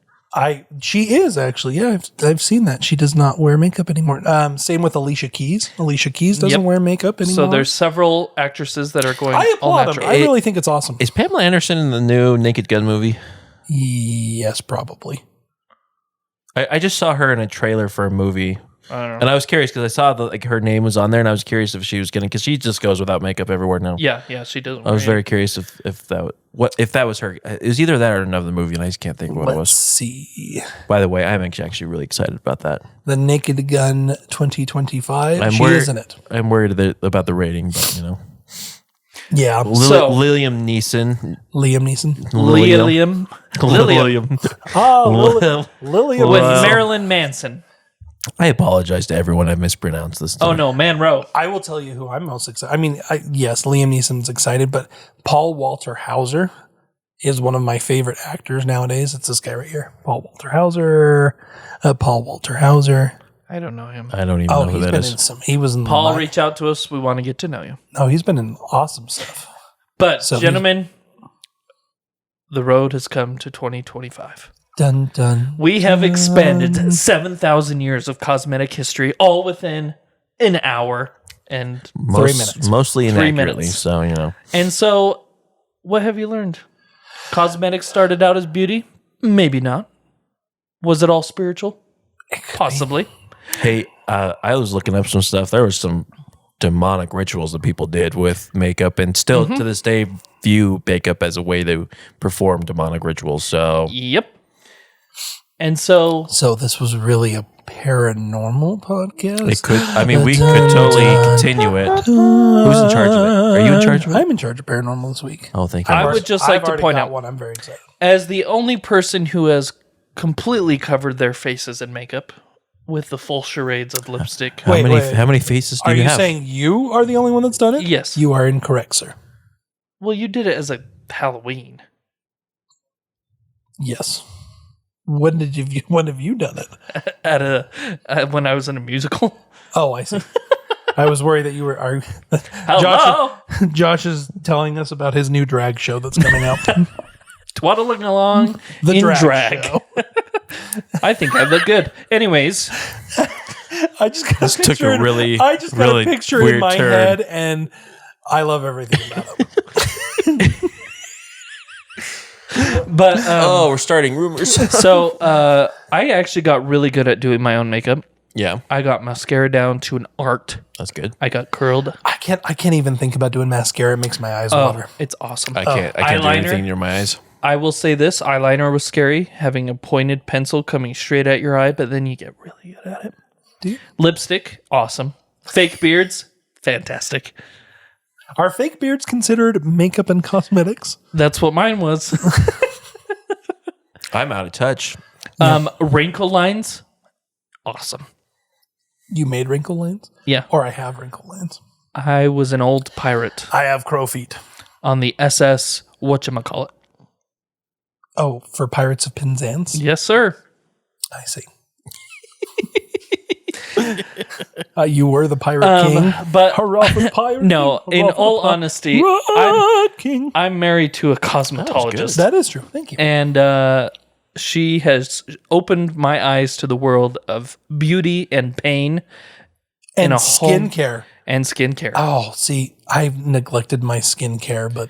She is actually. Yeah, I've seen that. She does not wear makeup anymore. Same with Alicia Keys. Alicia Keys doesn't Yep. wear makeup anymore. So there's several actresses that are going I all applaud them. natural. I really think it's awesome. Is Pamela Anderson in the new Naked Gun movie? Yes, probably. I just saw her in a trailer for a movie. I don't know. And I was curious because I saw her name was on there, and I was curious if she was going to, because she just goes without makeup everywhere now. Yeah, she doesn't. I was wear very curious if that was her. It was either that or another movie, and I just can't think of what it Let's was. see. By the way, I'm actually really excited about that. The Naked Gun 2025. She worried- is in it. I'm worried about the rating, but Yeah. So- Liam Neeson, Liam Neeson. Lilium Oh, Lilium. with Wow. Marilyn Manson. I apologize to everyone I mispronounced this. Oh time. no, Monroe. I will tell you who I'm most excited. I mean, yes, Liam Neeson's excited, but Paul Walter Hauser is one of my favorite actors nowadays. It's this guy right here, Paul Walter Hauser. I don't know him. I don't even Oh, know who he's that been is. in some. He was in Paul, reach out to us. We want to get to know you. No, he's been in awesome stuff. But So gentlemen, the road has come to 2025. Dun dun. We have expanded 7,000 years of cosmetic history, all within an hour. And 3 minutes. Mostly 3 inaccurately. minutes. So and so, what have you learned? Cosmetics started out as beauty? Maybe not. Was it all spiritual? Possibly. Hey, I was looking up some stuff. There was some demonic rituals that people did with makeup, and still to this day view makeup as a way to perform demonic rituals. So Yep. And so, So this was really a paranormal podcast. it could. I mean, we could totally continue it. Who's in charge of it? Are you in charge of it? I'm in charge of paranormal this week. Oh, thank you. I would just like to already point got out, one. I'm very excited. as the only person who has completely covered their faces in makeup with the full charades of lipstick. How Wait, many? wait. How many faces do Are you have? saying you are the only one that's done it? Yes. You are incorrect, sir. Well, you did it as a Halloween. Yes. When have you done it? When I was in a musical. Oh, I see. I was worried that you were. Hello, Josh is telling us about his new drag show that's coming out. twaddling along The in drag, drag. show. I think I look good. Anyways, I just got This took a really, I just got really a picture in weird my turn. head, and I love everything about it. but Oh, we're starting rumors. so I actually got really good at doing my own makeup. Yeah, I got mascara down to an art. that's good. I got curled. I can't even think about doing mascara. It makes my eyes water. It's awesome. I can't do eyeliner? anything near my eyes. I will say this: eyeliner was scary, having a pointed pencil coming straight at your eye, but then you get really good at it. Do you? Lipstick, awesome. Fake beards, fantastic. Are fake beards considered makeup and cosmetics? That's what mine was. I'm out of touch. Wrinkle lines, awesome. You made wrinkle lines? Yeah, Or I have wrinkle lines. I was an old pirate I have crow feet. on the SS whatchamacallit. Oh, for Pirates of Penzance? Yes, sir. I see. You were the pirate king. But Hurrah for the pirate no, king. in all honesty, King. I'm married to a cosmetologist. That is true. Thank you. And she has opened my eyes to the world of beauty and pain And in a home skincare. and skincare. Oh, see, I've neglected my skincare, but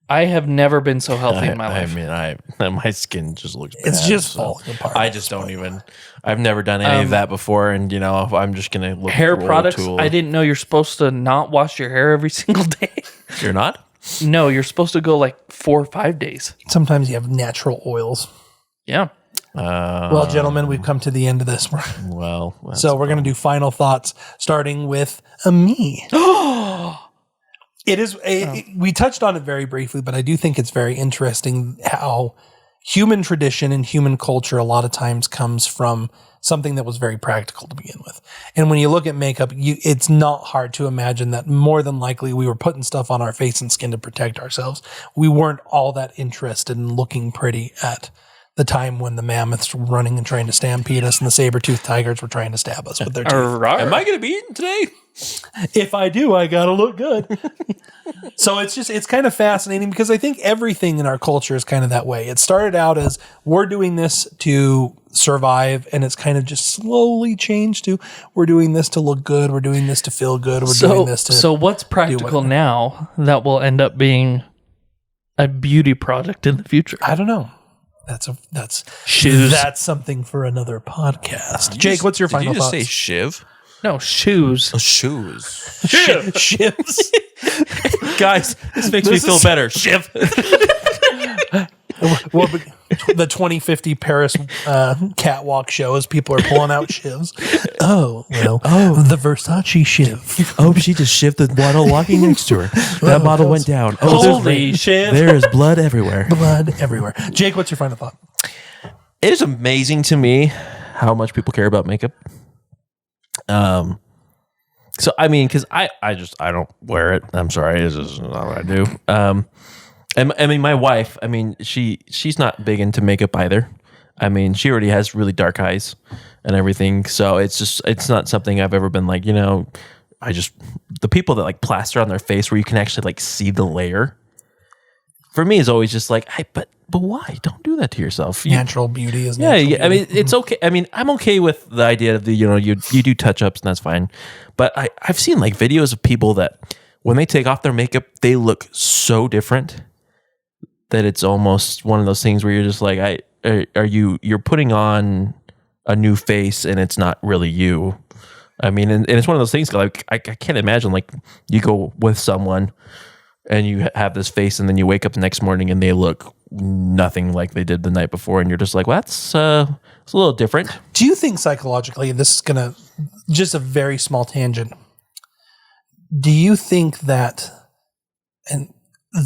I have never been so healthy in my life. I mean, my skin just looks bad. it's just falling apart. I just don't even. I've never done any of that before, and I'm just gonna look Hair old products. tool. I didn't know you're supposed to not wash your hair every single day. You're not. No, you're supposed to go like 4 or 5 days. Sometimes you have natural oils. Yeah. Well, gentlemen, we've come to the end of this. Well, So we're going to do final thoughts, starting with me. It is. We touched on it very briefly, but I do think it's very interesting how human tradition and human culture a lot of times comes from something that was very practical to begin with. And when you look at makeup, it's not hard to imagine that more than likely we were putting stuff on our face and skin to protect ourselves. We weren't all that interested in looking pretty at the time when the mammoths were running and trying to stampede us and the saber-toothed tigers were trying to stab us with their teeth. Am I going to be eaten today? If I do, I got to look good. So it's kind of fascinating because I think everything in our culture is kind of that way. It started out as we're doing this to survive, and it's kind of just slowly changed to we're doing this to look good, we're doing this to feel good, we're doing this to... So what's practical now that will end up being a beauty product in the future? I don't know. That's Shoes. That's something for another podcast. Jake, what's your final Did you just thoughts? say shiv? No, shoes. Oh, shoes. Shivs. Guys, this makes me feel better. Shiv. Well, the 2050 Paris catwalk shows, people are pulling out shivs. Oh, well, the Versace shiv. Oh, she just shivved the model walking next to her. That model went down. Oh, Holy shit. there is blood everywhere. Blood everywhere. Jake, what's your final thought? It is amazing to me how much people care about makeup. So I mean, because I don't wear it. I'm sorry, it's just not what I do. And I mean, my wife. I mean, she's not big into makeup either. I mean, she already has really dark eyes and everything. So it's not something I've ever been like. The people that like plaster on their face where you can actually like see the layer. For me, is always just like, but why? Don't do that to yourself. Natural beauty is natural beauty. I mean, it's okay. I mean, I'm okay with the idea of you do touch ups and that's fine. But I've seen like videos of people that when they take off their makeup, they look so different that it's almost one of those things where you're just like, you're putting on a new face and it's not really you. I mean, and it's one of those things like I can't imagine like you go with someone and you have this face and then you wake up the next morning and they look nothing like they did the night before. And you're just like, well, it's a little different. Do you think psychologically, this is going to, just a very small tangent, do you think that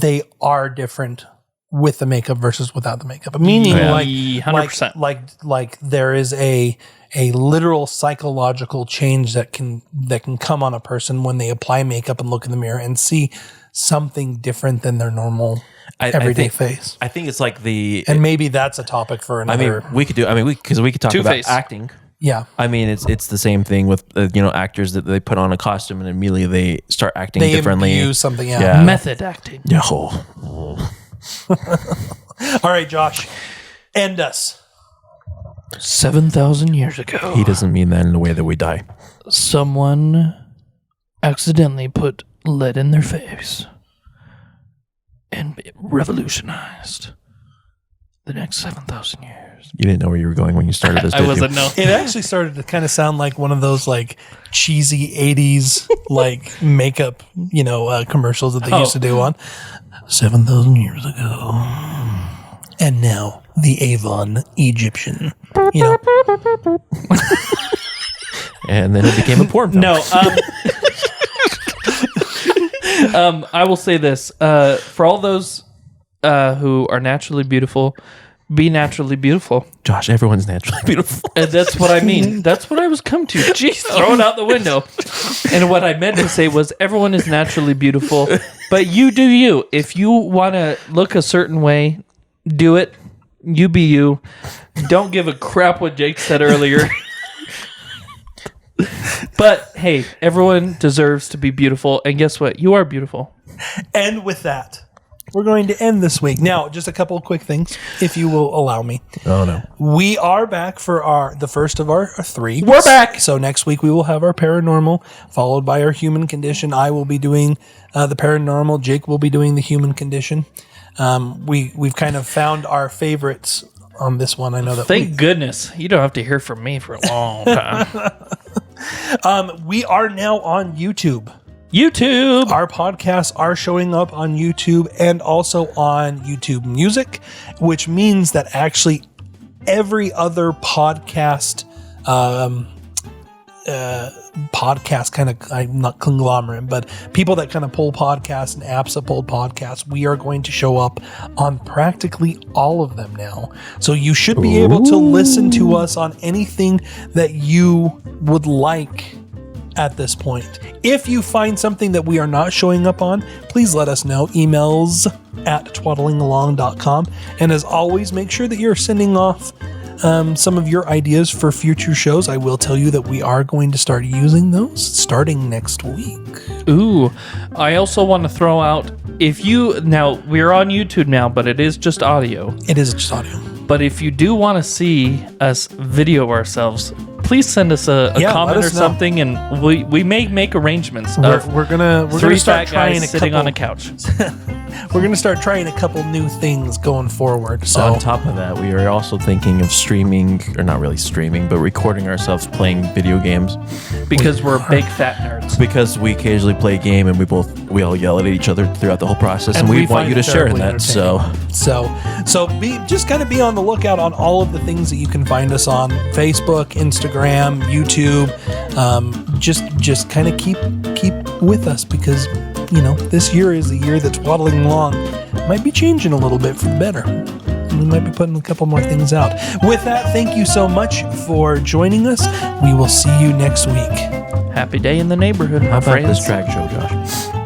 they are different with the makeup versus without the makeup? Meaning like 100%. Like there is a literal psychological change that can come on a person when they apply makeup and look in the mirror and see something different than their normal everyday face. I think it's like and maybe that's a topic for another. we could talk Two-Face. about acting. Yeah. I mean, it's the same thing with actors that they put on a costume and immediately they start acting They differently. use something else. Yeah. Method acting. Yeah. All right, Josh, end us. 7,000 years ago, He doesn't mean that in the way that we die. someone accidentally put lead in their face and it revolutionized the next 7,000 years. You didn't know where you were going when you started this. I did you? wasn't know. It actually started to kind of sound like one of those like cheesy 80s like makeup, commercials that they used to do on 7,000 years ago. And now the Avon Egyptian, And then it became a porn film. No. I will say this. For all those who are naturally beautiful, be naturally beautiful. Josh, everyone's naturally beautiful. And that's what I mean. That's what I was come to. Jeez, throw it out the window. And what I meant to say was everyone is naturally beautiful, but you do you. If you want to look a certain way, do it. You be you. Don't give a crap what Jake said earlier. But hey, everyone deserves to be beautiful. And guess what? You are beautiful. And with that, we're going to end this week. Now, just a couple of quick things, if you will allow me. Oh, no. We are back for the first of our 3. We're back. So next week we will have our paranormal, followed by our human condition. I will be doing the paranormal. Jake will be doing the human condition. We've kind of found our favorites on this one. I know that. Thank goodness you don't have to hear from me for a long time. We are now on YouTube. YouTube. Our podcasts are showing up on YouTube and also on YouTube Music, which means that actually every other podcast kind of, I'm not conglomerate, but people that kind of pull podcasts and apps that pull podcasts, we are going to show up on practically all of them now. So you should be able to listen to us on anything that you would like at this point. If you find something that we are not showing up on, please let us know. Emails at twaddlingalong.com. And as always, make sure that you're sending off some of your ideas for future shows. I will tell you that we are going to start using those starting next week. Ooh, I also want to throw out, now we're on YouTube now, but it is just audio. It is just audio. But if you do want to see us video ourselves, please send us a comment or something, and we may make arrangements. We're gonna start trying sitting on a couch. We're gonna start trying a couple new things going forward. So on top of that, we are also thinking of streaming, or not really streaming, but recording ourselves playing video games. Because we're big fat nerds. Because we occasionally play a game and we all yell at each other throughout the whole process, and we want you to share in that. So be on the lookout on all of the things that you can find us on: Facebook, Instagram, YouTube. Just kind of keep with us, because this year is the year that's Twaddling Along might be changing a little bit for the better. We might be putting a couple more things out. With that, thank you so much for joining us. We will see you next week. Happy day in the neighborhood. How about this track show, Josh?